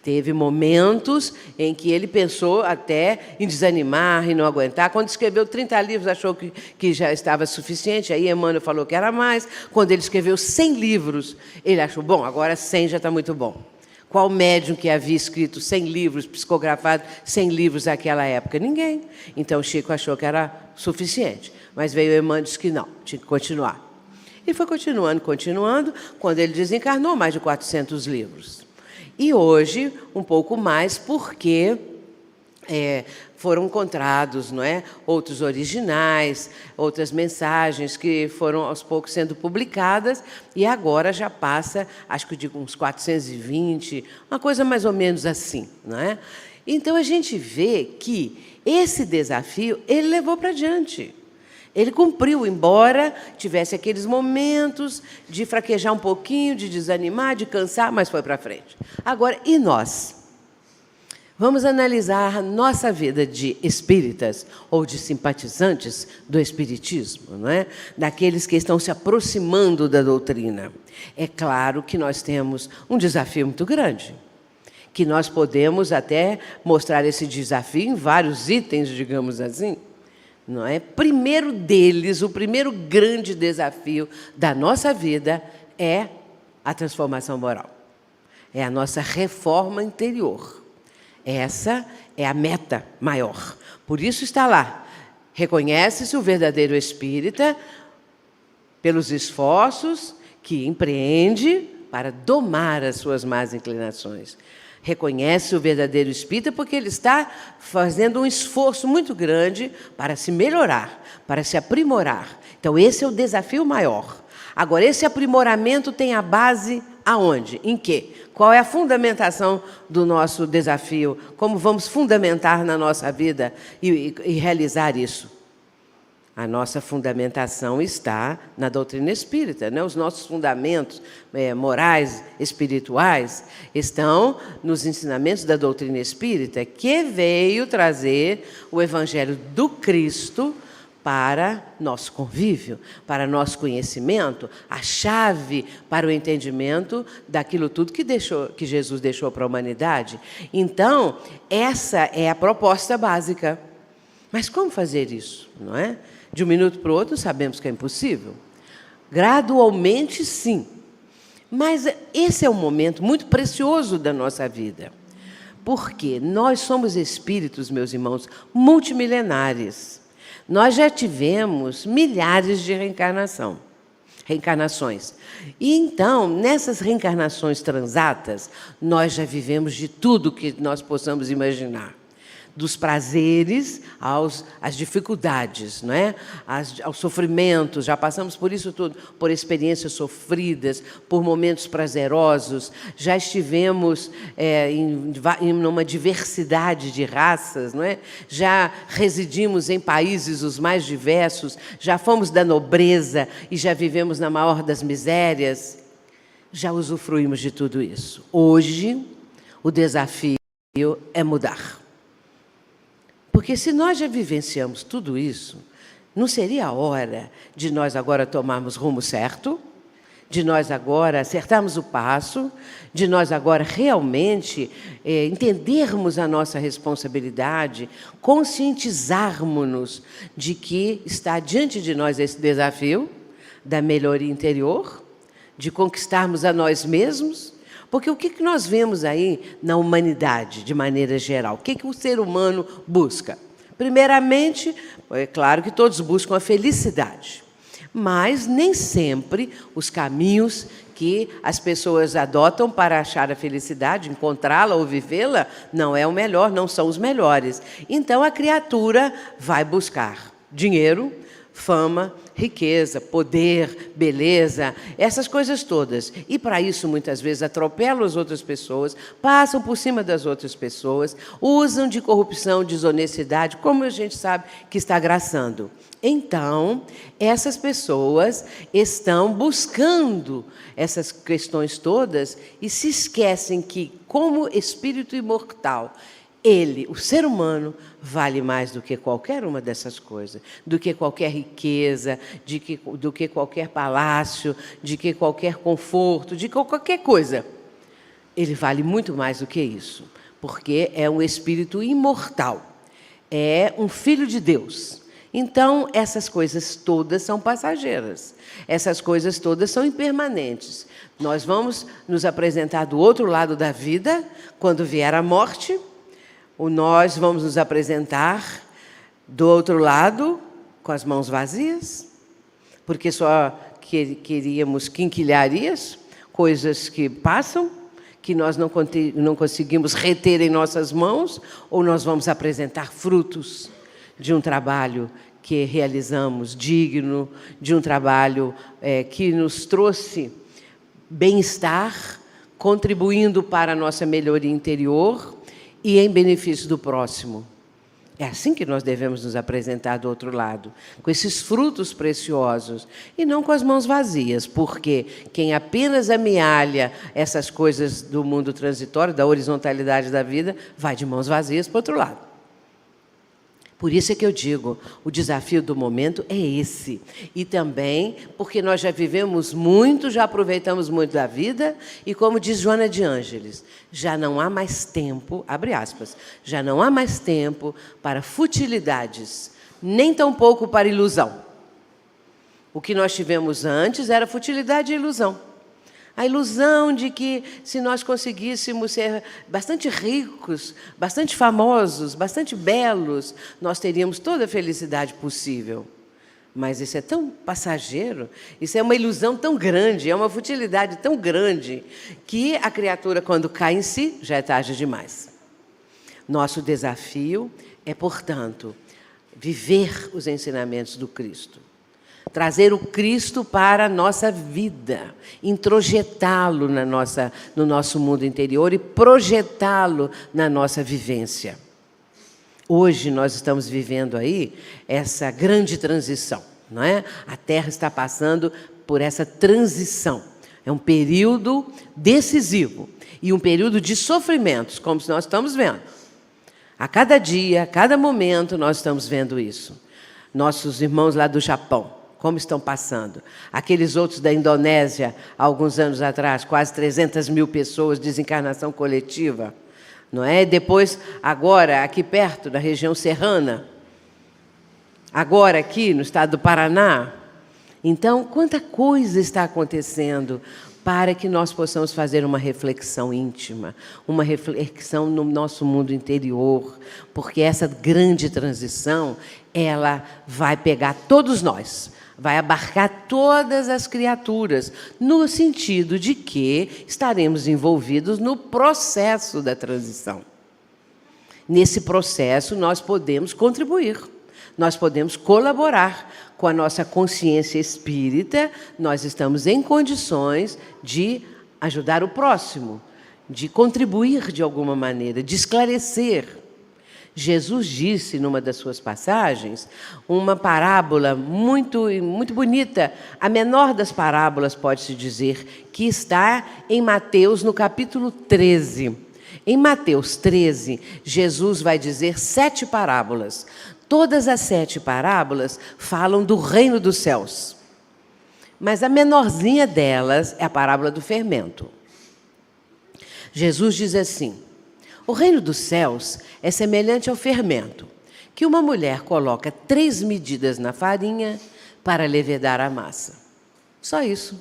Teve momentos em que ele pensou até em desanimar e não aguentar. Quando escreveu 30 livros, achou que já estava suficiente. Aí Emmanuel falou que era mais. Quando ele escreveu 100 livros, ele achou, bom, agora 100 já está muito bom. Qual médium que havia escrito 100 livros, psicografado 100 livros naquela época? Ninguém. Então, Chico achou que era suficiente. Mas veio Emmanuel e disse que não, tinha que continuar. E foi continuando, quando ele desencarnou, mais de 400 livros. E hoje, um pouco mais, porque foram encontrados, não é? Outros originais, outras mensagens que foram, aos poucos, sendo publicadas, e agora já passa, acho que de uns 420, uma coisa mais ou menos assim, não é? Então, a gente vê que esse desafio, ele levou para diante. Ele cumpriu, embora tivesse aqueles momentos de fraquejar um pouquinho, de desanimar, de cansar, mas foi para frente. Agora, e nós? Vamos analisar a nossa vida de espíritas ou de simpatizantes do espiritismo, não é? Daqueles que estão se aproximando da doutrina. É claro que nós temos um desafio muito grande, que nós podemos até mostrar esse desafio em vários itens, digamos assim, não é? Primeiro deles, o primeiro grande desafio da nossa vida é a transformação moral. É a nossa reforma interior. Essa é a meta maior. Por isso está lá. Reconhece-se o verdadeiro espírita pelos esforços que empreende para domar as suas más inclinações. Reconhece o verdadeiro espírita porque ele está fazendo um esforço muito grande para se melhorar, para se aprimorar. Então, esse é o desafio maior. Agora, esse aprimoramento tem a base aonde? Em quê? Qual é a fundamentação do nosso desafio? Como vamos fundamentar na nossa vida e realizar isso? A nossa fundamentação está na doutrina espírita, né? Os nossos fundamentos morais, espirituais, estão nos ensinamentos da doutrina espírita, que veio trazer o Evangelho do Cristo para nosso convívio, para nosso conhecimento, a chave para o entendimento daquilo tudo que Jesus deixou para a humanidade. Então, essa é a proposta básica. Mas como fazer isso, não é? De um minuto para o outro, sabemos que é impossível. Gradualmente, sim. Mas esse é um momento muito precioso da nossa vida. Porque nós somos espíritos, meus irmãos, multimilenares. Nós já tivemos milhares de reencarnações. E então, nessas reencarnações transatas, nós já vivemos de tudo que nós possamos imaginar. Dos prazeres às dificuldades, não é? Aos sofrimentos, já passamos por isso tudo, por experiências sofridas, por momentos prazerosos, já estivemos em uma diversidade de raças, não é? Já residimos em países os mais diversos, já fomos da nobreza e já vivemos na maior das misérias, já usufruímos de tudo isso. Hoje, o desafio é mudar. Porque se nós já vivenciamos tudo isso, não seria a hora de nós agora tomarmos rumo certo, de nós agora acertarmos o passo, de nós agora realmente entendermos a nossa responsabilidade, conscientizarmos-nos de que está diante de nós esse desafio da melhoria interior, de conquistarmos a nós mesmos. Porque o que nós vemos aí na humanidade, de maneira geral? O que o ser humano busca? Primeiramente, é claro que todos buscam a felicidade, mas nem sempre os caminhos que as pessoas adotam para achar a felicidade, encontrá-la ou vivê-la, não é o melhor, não são os melhores. Então, a criatura vai buscar dinheiro, fama, riqueza, poder, beleza, essas coisas todas. E, para isso, muitas vezes, atropelam as outras pessoas, passam por cima das outras pessoas, usam de corrupção, desonestidade, como a gente sabe que está graçando. Então, essas pessoas estão buscando essas questões todas e se esquecem que, como espírito imortal, ele, o ser humano, vale mais do que qualquer uma dessas coisas, do que qualquer riqueza, do que qualquer palácio, de que qualquer conforto, de qualquer coisa. Ele vale muito mais do que isso, porque é um espírito imortal, é um filho de Deus. Então, essas coisas todas são passageiras, essas coisas todas são impermanentes. Nós vamos nos apresentar do outro lado da vida, quando vier a morte. Nós vamos nos apresentar do outro lado com as mãos vazias, porque só queríamos quinquilharias, coisas que passam, que nós não conseguimos reter em nossas mãos, ou nós vamos apresentar frutos de um trabalho que realizamos digno, de um trabalho que nos trouxe bem-estar, contribuindo para a nossa melhoria interior, e em benefício do próximo. É assim que nós devemos nos apresentar do outro lado, com esses frutos preciosos, e não com as mãos vazias, porque quem apenas amealha essas coisas do mundo transitório, da horizontalidade da vida, vai de mãos vazias para o outro lado. Por isso é que eu digo, o desafio do momento é esse. E também porque nós já vivemos muito, já aproveitamos muito da vida, e como diz Joana de Ângeles, já não há mais tempo, abre aspas, já não há mais tempo para futilidades, nem tampouco para ilusão. O que nós tivemos antes era futilidade e ilusão. A ilusão de que, se nós conseguíssemos ser bastante ricos, bastante famosos, bastante belos, nós teríamos toda a felicidade possível. Mas isso é tão passageiro, isso é uma ilusão tão grande, é uma futilidade tão grande, que a criatura, quando cai em si, já é tarde demais. Nosso desafio é, portanto, viver os ensinamentos do Cristo. Trazer o Cristo para a nossa vida, introjetá-lo no nosso mundo interior e projetá-lo na nossa vivência. Hoje nós estamos vivendo aí essa grande transição, não é? A Terra está passando por essa transição. É um período decisivo e um período de sofrimentos, como nós estamos vendo. A cada dia, a cada momento, nós estamos vendo isso. Nossos irmãos lá do Japão, como estão passando. Aqueles outros da Indonésia, há alguns anos atrás, quase 300 mil pessoas, desencarnação coletiva. Não é? Depois, agora, aqui perto, da região serrana, agora aqui no estado do Paraná. Então, quanta coisa está acontecendo para que nós possamos fazer uma reflexão íntima, uma reflexão no nosso mundo interior, porque essa grande transição, ela vai pegar todos nós, vai abarcar todas as criaturas, no sentido de que estaremos envolvidos no processo da transição. Nesse processo, nós podemos contribuir, nós podemos colaborar com a nossa consciência espírita, nós estamos em condições de ajudar o próximo, de contribuir de alguma maneira, de esclarecer. Jesus disse, numa das suas passagens, uma parábola muito, muito bonita, a menor das parábolas, pode-se dizer, que está em Mateus, no capítulo 13. Em Mateus 13, Jesus vai dizer 7 parábolas. Todas as 7 parábolas falam do reino dos céus. Mas a menorzinha delas é a parábola do fermento. Jesus diz assim: o reino dos céus é semelhante ao fermento, que uma mulher coloca 3 medidas na farinha para levedar a massa. Só isso.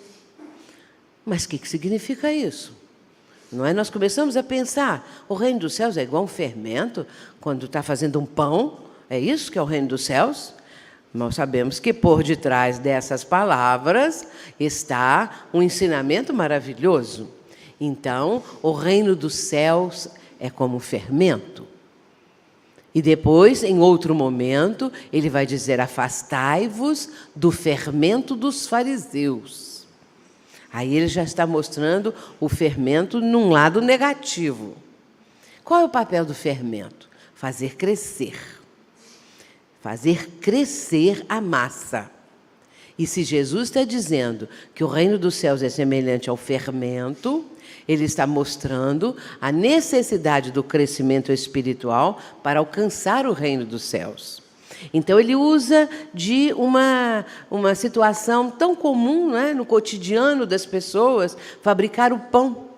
Mas o que significa isso? Não é? Nós começamos a pensar, o reino dos céus é igual um fermento, quando está fazendo um pão, é isso que é o reino dos céus? Nós sabemos que por detrás dessas palavras está um ensinamento maravilhoso. Então, o reino dos céus é como um fermento. E depois, em outro momento, ele vai dizer: afastai-vos do fermento dos fariseus. Aí ele já está mostrando o fermento num lado negativo. Qual é o papel do fermento? Fazer crescer. Fazer crescer a massa. E se Jesus está dizendo que o reino dos céus é semelhante ao fermento, ele está mostrando a necessidade do crescimento espiritual para alcançar o reino dos céus. Então, ele usa de uma situação tão comum, não é, no cotidiano das pessoas, fabricar o pão.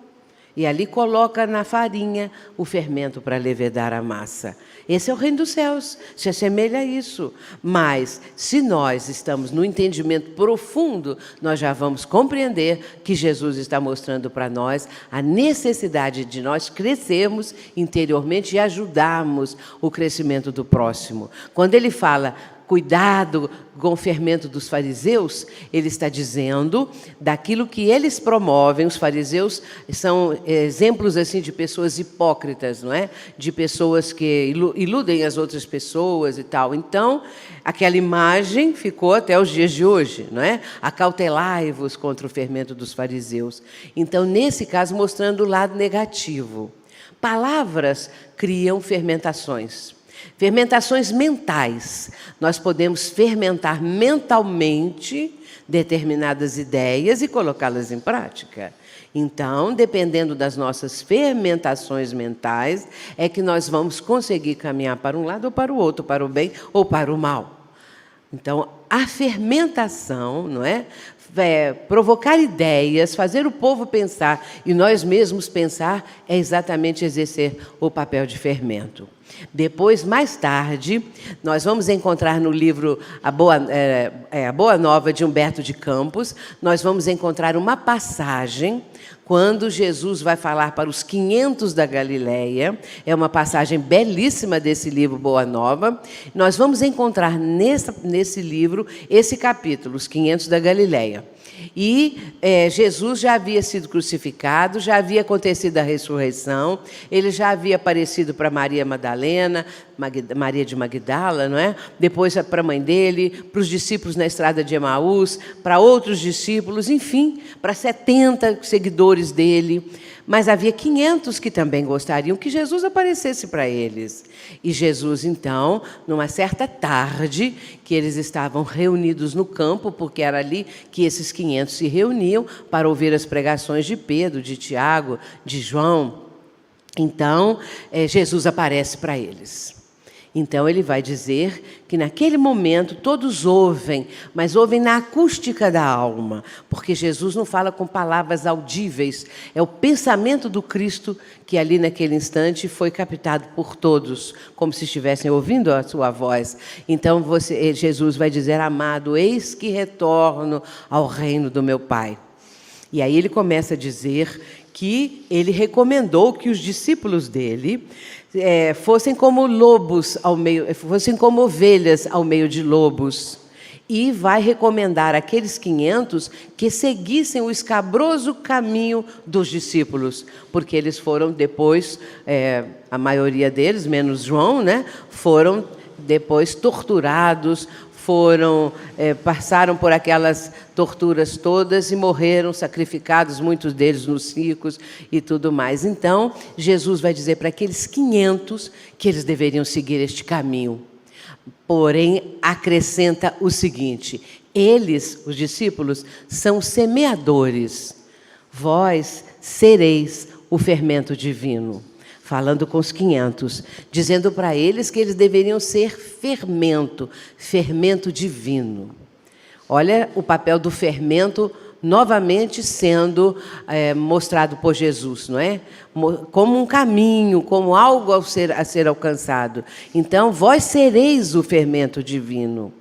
E ali coloca na farinha o fermento para levedar a massa. Esse é o reino dos céus, se assemelha a isso. Mas, se nós estamos no entendimento profundo, nós já vamos compreender que Jesus está mostrando para nós a necessidade de nós crescermos interiormente e ajudarmos o crescimento do próximo. Quando ele fala: cuidado com o fermento dos fariseus, ele está dizendo daquilo que eles promovem. Os fariseus são exemplos assim de pessoas hipócritas, não é? De pessoas que iludem as outras pessoas e tal. Então, aquela imagem ficou até os dias de hoje, não é? Acautelai-vos contra o fermento dos fariseus. Então, nesse caso, mostrando o lado negativo. Palavras criam fermentações. Fermentações mentais. Nós podemos fermentar mentalmente determinadas ideias e colocá-las em prática. Então, dependendo das nossas fermentações mentais, é que nós vamos conseguir caminhar para um lado ou para o outro, para o bem ou para o mal. Então, a fermentação, não é? Provocar ideias, fazer o povo pensar e nós mesmos pensar, é exatamente exercer o papel de fermento. Depois, mais tarde, nós vamos encontrar no livro A Boa Nova, de Humberto de Campos, nós vamos encontrar uma passagem quando Jesus vai falar para os 500 da Galileia. É uma passagem belíssima desse livro Boa Nova. Nós vamos encontrar nesse livro esse capítulo, os 500 da Galileia. E Jesus já havia sido crucificado, já havia acontecido a ressurreição, ele já havia aparecido para Maria Madalena, Maria de Magdala, não é? Depois para a mãe dele, para os discípulos na estrada de Emaús, para outros discípulos, enfim, para 70 seguidores dele. Mas havia 500 que também gostariam que Jesus aparecesse para eles. E Jesus, então, numa certa tarde, que eles estavam reunidos no campo, porque era ali que esses 500 se reuniam para ouvir as pregações de Pedro, de Tiago, de João. Então, Jesus aparece para eles. Então, ele vai dizer que naquele momento todos ouvem, mas ouvem na acústica da alma, porque Jesus não fala com palavras audíveis, é o pensamento do Cristo que ali naquele instante foi captado por todos, como se estivessem ouvindo a sua voz. Então, Jesus vai dizer: amado, eis que retorno ao reino do meu Pai. E aí ele começa a dizer que ele recomendou que os discípulos dele fossem como lobos fossem como ovelhas ao meio de lobos. E vai recomendar àqueles 500 que seguissem o escabroso caminho dos discípulos, porque eles foram depois, a maioria deles, menos João, né, foram depois torturados, passaram por aquelas torturas todas e morreram sacrificados, muitos deles nos circos e tudo mais. Então, Jesus vai dizer para aqueles 500 que eles deveriam seguir este caminho. Porém, acrescenta o seguinte: eles, os discípulos, são semeadores. Vós sereis o fermento divino. Falando com os 500, dizendo para eles que eles deveriam ser fermento divino. Olha o papel do fermento novamente sendo mostrado por Jesus, não é? Como um caminho, como algo a ser alcançado. Então, vós sereis o fermento divino,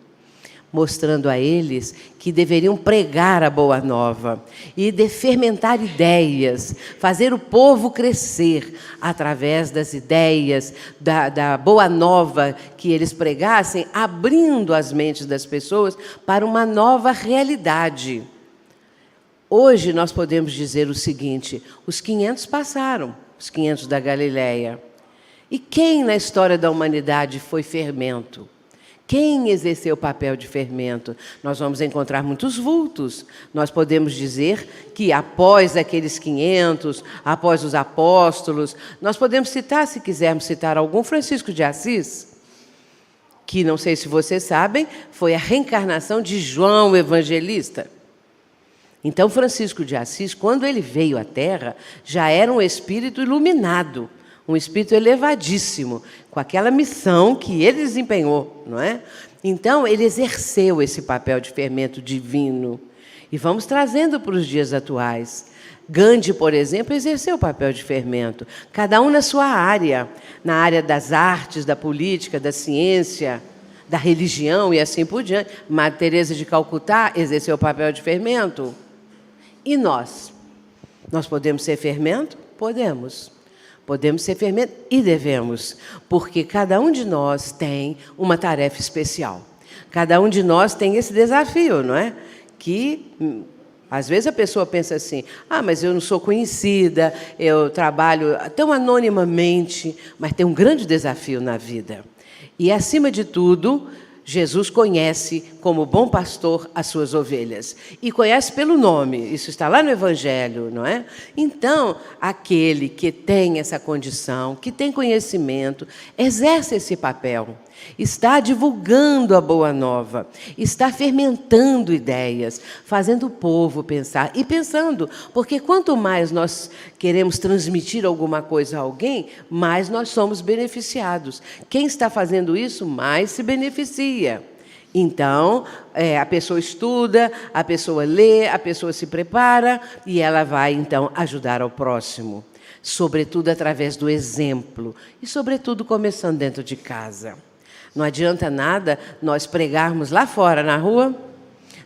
mostrando a eles que deveriam pregar a boa nova e fermentar ideias, fazer o povo crescer através das ideias, da boa nova que eles pregassem, abrindo as mentes das pessoas para uma nova realidade. Hoje nós podemos dizer o seguinte: os 500 passaram, os 500 da Galileia. E quem na história da humanidade foi fermento? Quem exerceu o papel de fermento? Nós vamos encontrar muitos vultos. Nós podemos dizer que após aqueles 500, após os apóstolos, nós podemos citar, se quisermos citar algum, Francisco de Assis, que, não sei se vocês sabem, foi a reencarnação de João Evangelista. Então, Francisco de Assis, quando ele veio à Terra, já era um espírito iluminado, um espírito elevadíssimo, com aquela missão que ele desempenhou, não é? Então, ele exerceu esse papel de fermento divino. E vamos trazendo para os dias atuais. Gandhi, por exemplo, exerceu o papel de fermento. Cada um na sua área, na área das artes, da política, da ciência, da religião e assim por diante. Madre Teresa de Calcutá exerceu o papel de fermento. E nós? Nós podemos ser fermento? Podemos. Podemos ser fermento e devemos, porque cada um de nós tem uma tarefa especial. Cada um de nós tem esse desafio, não é? Que, às vezes, a pessoa pensa assim: mas eu não sou conhecida, eu trabalho tão anonimamente, mas tem um grande desafio na vida. E, acima de tudo, Jesus conhece, como bom pastor, as suas ovelhas. E conhece pelo nome, isso está lá no Evangelho, não é? Então, aquele que tem essa condição, que tem conhecimento, exerce esse papel. Está divulgando a boa nova, está fermentando ideias, fazendo o povo pensar. E pensando, porque quanto mais nós queremos transmitir alguma coisa a alguém, mais nós somos beneficiados. Quem está fazendo isso, mais se beneficia. Então, a pessoa estuda, a pessoa lê, a pessoa se prepara e ela vai, então, ajudar ao próximo. Sobretudo através do exemplo e, sobretudo, começando dentro de casa. Não adianta nada nós pregarmos lá fora, na rua,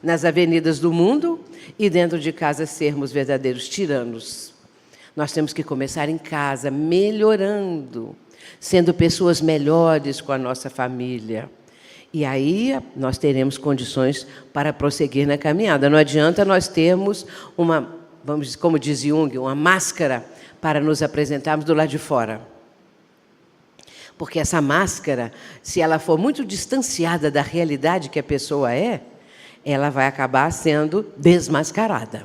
nas avenidas do mundo, e dentro de casa sermos verdadeiros tiranos. Nós temos que começar em casa, melhorando, sendo pessoas melhores com a nossa família. E aí nós teremos condições para prosseguir na caminhada. Não adianta nós termos uma, vamos, como diz Jung, uma máscara para nos apresentarmos do lado de fora. Porque essa máscara, se ela for muito distanciada da realidade que a pessoa é, ela vai acabar sendo desmascarada.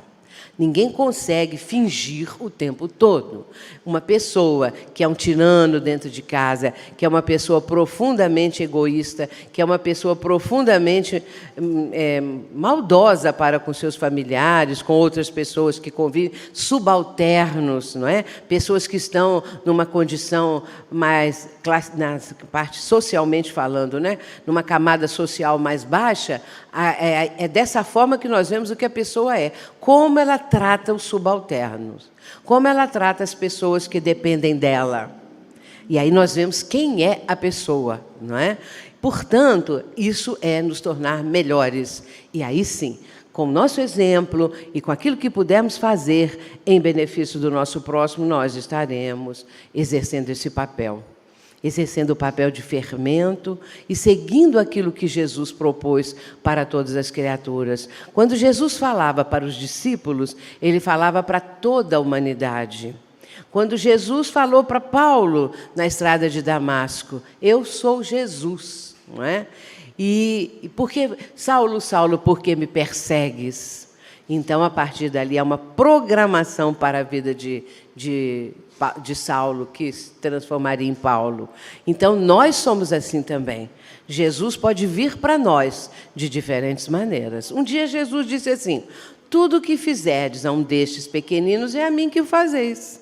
Ninguém consegue fingir o tempo todo. Uma pessoa que é um tirano dentro de casa, que é uma pessoa profundamente egoísta, que é uma pessoa profundamente maldosa para com seus familiares, com outras pessoas que convivem, subalternos, não é? Pessoas que estão numa condição mais, na parte socialmente falando, né? Numa camada social mais baixa, é dessa forma que nós vemos o que a pessoa é. Como ela trata os subalternos, como ela trata as pessoas que dependem dela. E aí nós vemos quem é a pessoa, não é? Portanto, isso é nos tornar melhores. E aí sim, com o nosso exemplo e com aquilo que pudermos fazer em benefício do nosso próximo, nós estaremos exercendo esse papel. Exercendo o papel de fermento e seguindo aquilo que Jesus propôs para todas as criaturas. Quando Jesus falava para os discípulos, ele falava para toda a humanidade. Quando Jesus falou para Paulo na estrada de Damasco, eu sou Jesus, não é? E por que, Saulo, Saulo, por que me persegues? Então, a partir dali, há uma programação para a vida de Saulo, que se transformaria em Paulo. Então, nós somos assim também. Jesus pode vir para nós de diferentes maneiras. Um dia, Jesus disse assim, tudo o que fizerdes a um destes pequeninos é a mim que o fazeis.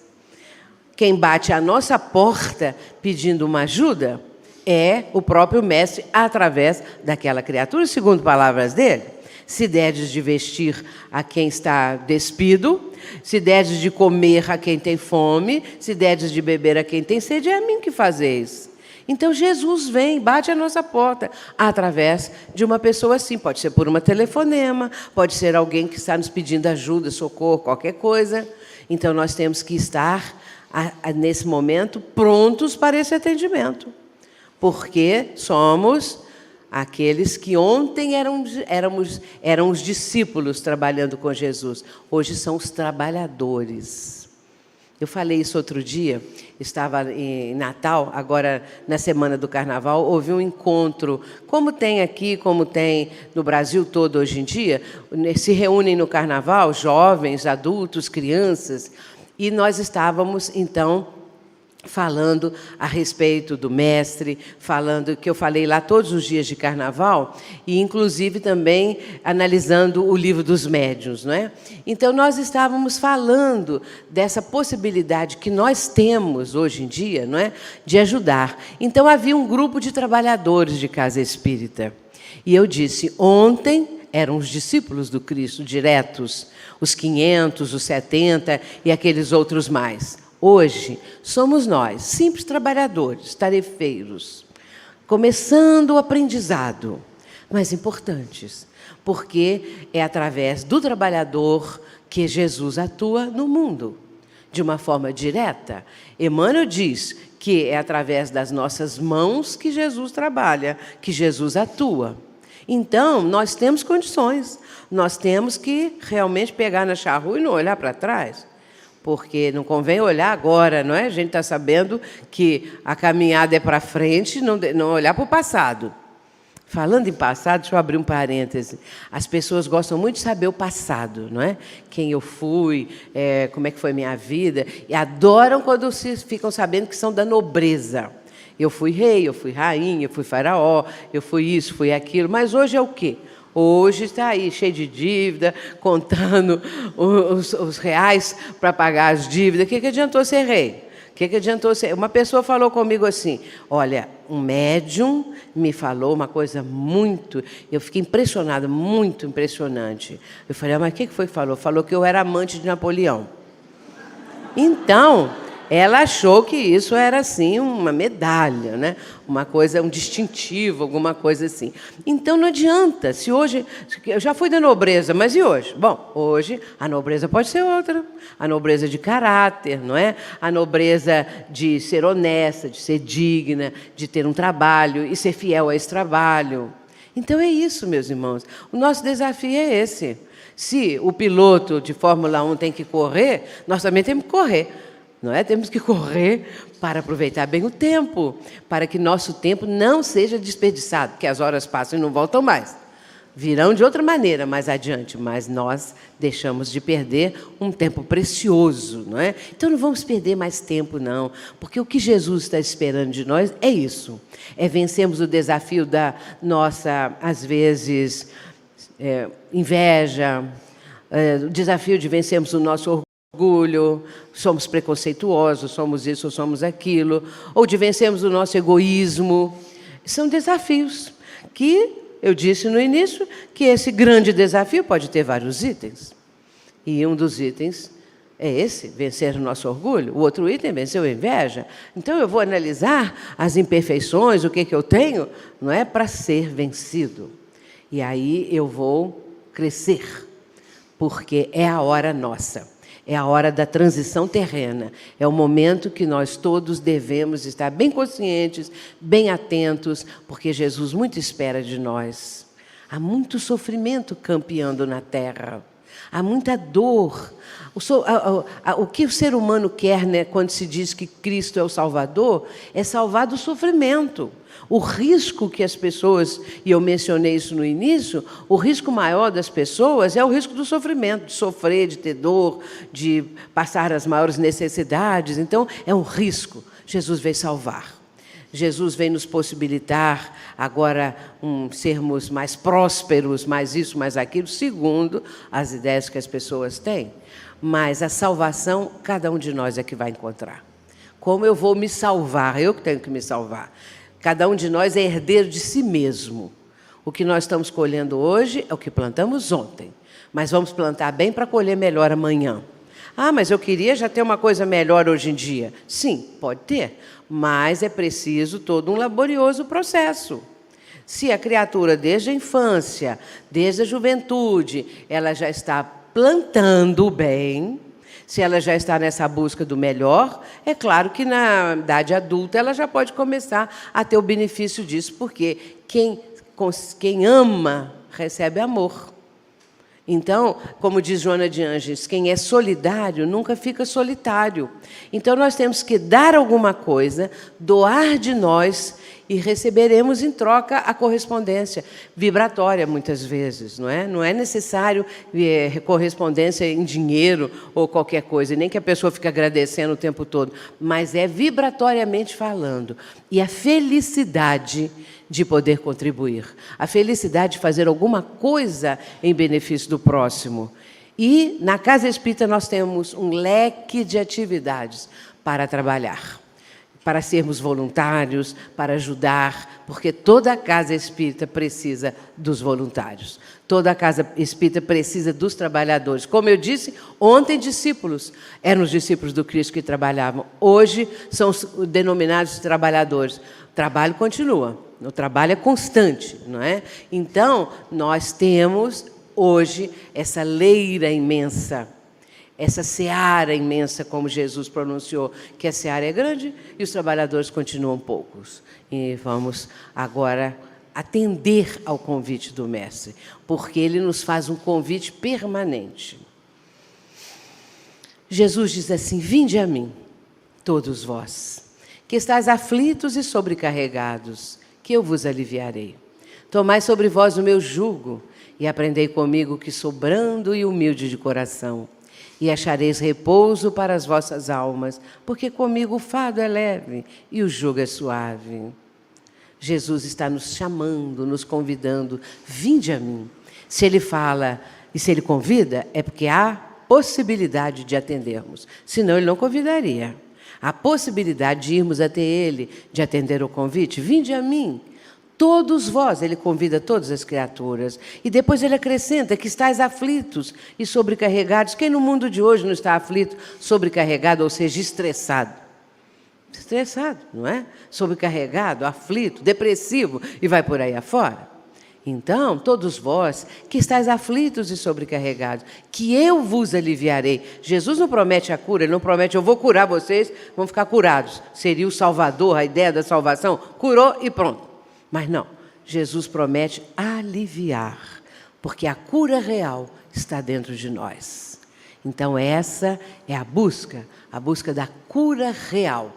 Quem bate à nossa porta pedindo uma ajuda é o próprio Mestre através daquela criatura, segundo palavras dele. Se derdes de vestir a quem está despido, se derdes de comer a quem tem fome, se derdes de beber a quem tem sede, é a mim que fazeis. Então, Jesus vem, bate a nossa porta, através de uma pessoa assim. Pode ser por uma telefonema, pode ser alguém que está nos pedindo ajuda, socorro, qualquer coisa. Então, nós temos que estar, nesse momento, prontos para esse atendimento. Porque somos aqueles que ontem eram os discípulos trabalhando com Jesus. Hoje são os trabalhadores. Eu falei isso outro dia, estava em Natal, agora na semana do Carnaval, houve um encontro, como tem aqui, como tem no Brasil todo hoje em dia, se reúnem no Carnaval jovens, adultos, crianças, e nós estávamos, então, falando a respeito do Mestre, falando que eu falei lá todos os dias de Carnaval, e inclusive também analisando o livro dos médiuns, não é? Então, nós estávamos falando dessa possibilidade que nós temos hoje em dia, não é? De ajudar. Então, havia um grupo de trabalhadores de casa espírita. E eu disse, ontem eram os discípulos do Cristo diretos, os 500, os 70 e aqueles outros mais. Hoje, somos nós, simples trabalhadores, tarefeiros, começando o aprendizado, mas importantes, porque é através do trabalhador que Jesus atua no mundo, de uma forma direta. Emmanuel diz que é através das nossas mãos que Jesus trabalha, que Jesus atua. Então, nós temos condições, nós temos que realmente pegar na charrua e não olhar para trás. Porque não convém olhar agora, não é? A gente está sabendo que a caminhada é para frente, não olhar para o passado. Falando em passado, deixa eu abrir um parêntese. As pessoas gostam muito de saber o passado, não é? Quem eu fui, como é que foi a minha vida, e adoram quando ficam sabendo que são da nobreza. Eu fui rei, eu fui rainha, eu fui faraó, eu fui isso, fui aquilo, mas hoje é o quê? Hoje está aí, cheio de dívida, contando os reais para pagar as dívidas. O que adiantou ser rei? O que adiantou ser... Uma pessoa falou comigo assim, olha, um médium me falou uma coisa muito... Eu fiquei impressionada, muito impressionante. Eu falei, mas o que foi que falou? Falou que eu era amante de Napoleão. Então... ela achou que isso era, assim, uma medalha, né? Uma coisa, um distintivo, alguma coisa assim. Então, não adianta. Se hoje... Eu já fui da nobreza, mas e hoje? Bom, hoje a nobreza pode ser outra. A nobreza de caráter, não é? A nobreza de ser honesta, de ser digna, de ter um trabalho e ser fiel a esse trabalho. Então, é isso, meus irmãos. O nosso desafio é esse. Se o piloto de Fórmula 1 tem que correr, nós também temos que correr. Não é? Temos que correr para aproveitar bem o tempo, para que nosso tempo não seja desperdiçado, porque as horas passam e não voltam mais. Virão de outra maneira mais adiante, mas nós deixamos de perder um tempo precioso, não é? Então não vamos perder mais tempo, não, porque o que Jesus está esperando de nós é isso, é vencermos o desafio da nossa, às vezes, inveja, o desafio de vencermos o nosso orgulho, somos preconceituosos, somos isso, somos aquilo, ou de vencermos o nosso egoísmo. São desafios que, eu disse no início, que esse grande desafio pode ter vários itens. E um dos itens é esse, vencer o nosso orgulho. O outro item é vencer a inveja. Então, eu vou analisar as imperfeições, o que eu tenho, não é, para ser vencido. E aí eu vou crescer, porque é a hora nossa. É a hora da transição terrena. É o momento que nós todos devemos estar bem conscientes, bem atentos, porque Jesus muito espera de nós. Há muito sofrimento campeando na terra. Há muita dor. O que o ser humano quer, né, quando se diz que Cristo é o Salvador, é salvar do sofrimento. O risco que as pessoas, e eu mencionei isso no início, o risco maior das pessoas é o risco do sofrimento, de sofrer, de ter dor, de passar as maiores necessidades. Então, é um risco. Jesus veio salvar. Jesus vem nos possibilitar agora sermos mais prósperos, mais isso, mais aquilo, segundo as ideias que as pessoas têm. Mas a salvação, cada um de nós é que vai encontrar. Como eu vou me salvar? Eu que tenho que me salvar. Cada um de nós é herdeiro de si mesmo. O que nós estamos colhendo hoje é o que plantamos ontem. Mas vamos plantar bem para colher melhor amanhã. Ah, mas eu queria já ter uma coisa melhor hoje em dia. Sim, pode ter. Mas é preciso todo um laborioso processo. Se a criatura, desde a infância, desde a juventude, ela já está plantando o bem, se ela já está nessa busca do melhor, é claro que na idade adulta ela já pode começar a ter o benefício disso, porque quem ama recebe amor. Então, como diz Joana de Ângeles, quem é solidário nunca fica solitário. Então, nós temos que dar alguma coisa, doar de nós e receberemos em troca a correspondência vibratória, muitas vezes, não é? Não é necessário correspondência em dinheiro ou qualquer coisa, nem que a pessoa fique agradecendo o tempo todo, mas é vibratoriamente falando. E a felicidade de poder contribuir, a felicidade de fazer alguma coisa em benefício do próximo. E na Casa Espírita nós temos um leque de atividades para trabalhar, para sermos voluntários, para ajudar, porque toda a Casa Espírita precisa dos voluntários. Toda a Casa Espírita precisa dos trabalhadores. Como eu disse, ontem discípulos eram os discípulos do Cristo que trabalhavam. Hoje são os denominados trabalhadores. O trabalho continua, o trabalho é constante, não é? Então, nós temos hoje essa leira imensa, essa seara imensa, como Jesus pronunciou, que a seara é grande e os trabalhadores continuam poucos. E vamos agora atender ao convite do Mestre, porque ele nos faz um convite permanente. Jesus diz assim: vinde a mim, todos vós, que estáis aflitos e sobrecarregados, que eu vos aliviarei. Tomai sobre vós o meu jugo e aprendei comigo, que sou brando e humilde de coração. E achareis repouso para as vossas almas, porque comigo o fardo é leve e o jugo é suave. Jesus está nos chamando, nos convidando, vinde a mim. Se Ele fala e se Ele convida, é porque há possibilidade de atendermos. Senão Ele não convidaria. Há possibilidade de irmos até Ele, de atender o convite. Vinde a mim, todos vós. Ele convida todas as criaturas. E depois Ele acrescenta que estáis aflitos e sobrecarregados. Quem no mundo de hoje não está aflito, sobrecarregado, ou seja, estressado? Estressado, não é? Sobrecarregado, aflito, depressivo e vai por aí afora. Então, todos vós que estáis aflitos e sobrecarregados, que eu vos aliviarei. Jesus não promete a cura, Ele não promete, eu vou curar vocês, vão ficar curados. Seria o Salvador, a ideia da salvação, curou e pronto. Mas não, Jesus promete aliviar, porque a cura real está dentro de nós. Então, essa é a busca da cura real.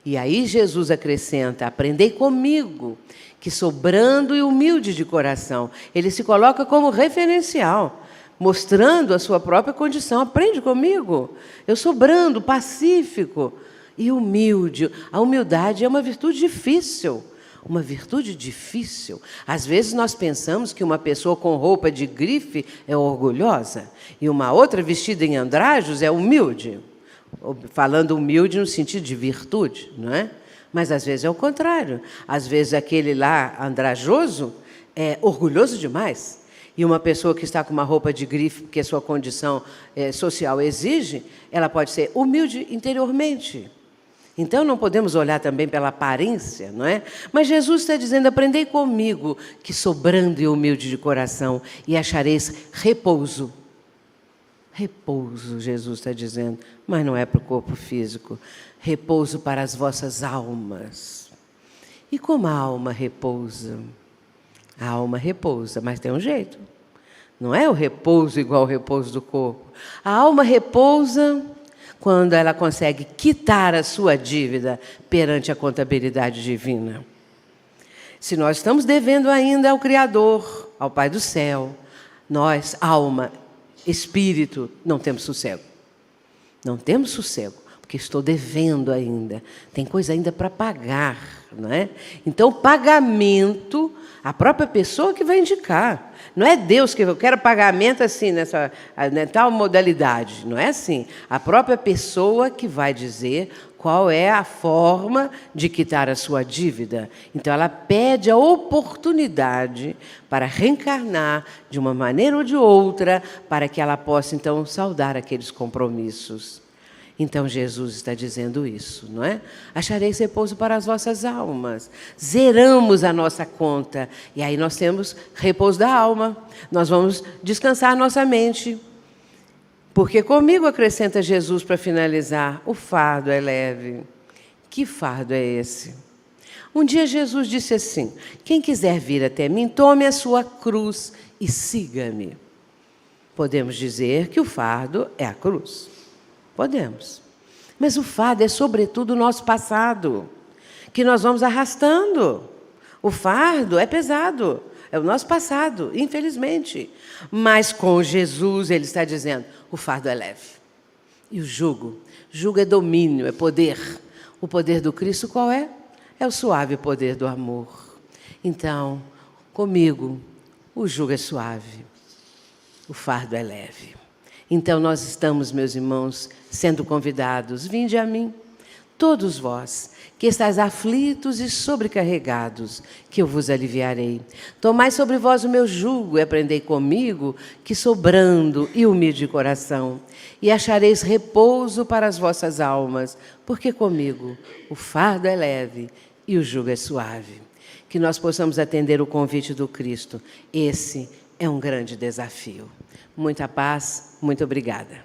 E aí Jesus acrescenta, aprendei comigo, que sou brando e humilde de coração. Ele se coloca como referencial, mostrando a sua própria condição. Aprende comigo, eu sou brando, pacífico e humilde. A humildade é uma virtude difícil. Uma virtude difícil. Às vezes nós pensamos que uma pessoa com roupa de grife é orgulhosa e uma outra vestida em andrajos é humilde. Falando humilde no sentido de virtude, não é? Mas às vezes é o contrário. Às vezes aquele lá andrajoso é orgulhoso demais. E uma pessoa que está com uma roupa de grife, porque a sua condição social exige, ela pode ser humilde interiormente. Então não podemos olhar também pela aparência, não é? Mas Jesus está dizendo, aprendei comigo, que sou brando e humilde de coração, e achareis repouso. Repouso, Jesus está dizendo, mas não é para o corpo físico. Repouso para as vossas almas. E como a alma repousa? A alma repousa, mas tem um jeito. Não é o repouso igual ao repouso do corpo. A alma repousa quando ela consegue quitar a sua dívida perante a contabilidade divina. Se nós estamos devendo ainda ao Criador, ao Pai do céu, nós, alma, espírito, não temos sossego. Não temos sossego, porque estou devendo ainda. Tem coisa ainda para pagar, não é? Então, o pagamento, a própria pessoa que vai indicar. Não é Deus que eu quero pagamento assim, nessa tal modalidade. Não é assim. A própria pessoa que vai dizer qual é a forma de quitar a sua dívida. Então, ela pede a oportunidade para reencarnar de uma maneira ou de outra, para que ela possa, então, saldar aqueles compromissos. Então, Jesus está dizendo isso, não é? Achareis repouso para as vossas almas. Zeramos a nossa conta. E aí nós temos repouso da alma. Nós vamos descansar a nossa mente. Porque comigo, acrescenta Jesus para finalizar, o fardo é leve. Que fardo é esse? Um dia Jesus disse assim, quem quiser vir até mim, tome a sua cruz e siga-me. Podemos dizer que o fardo é a cruz. Podemos. Mas o fardo é, sobretudo, o nosso passado, que nós vamos arrastando. O fardo é pesado, é o nosso passado, infelizmente. Mas com Jesus, Ele está dizendo, o fardo é leve. E o jugo? Jugo é domínio, é poder. O poder do Cristo qual é? É o suave poder do amor. Então, comigo, o jugo é suave, o fardo é leve. Então, nós estamos, meus irmãos, sendo convidados, vinde a mim, todos vós, que estáis aflitos e sobrecarregados, que eu vos aliviarei. Tomai sobre vós o meu jugo e aprendei comigo, que sou brando e humilde de coração, e achareis repouso para as vossas almas, porque comigo o fardo é leve e o jugo é suave. Que nós possamos atender o convite do Cristo. Esse é um grande desafio. Muita paz, muito obrigada.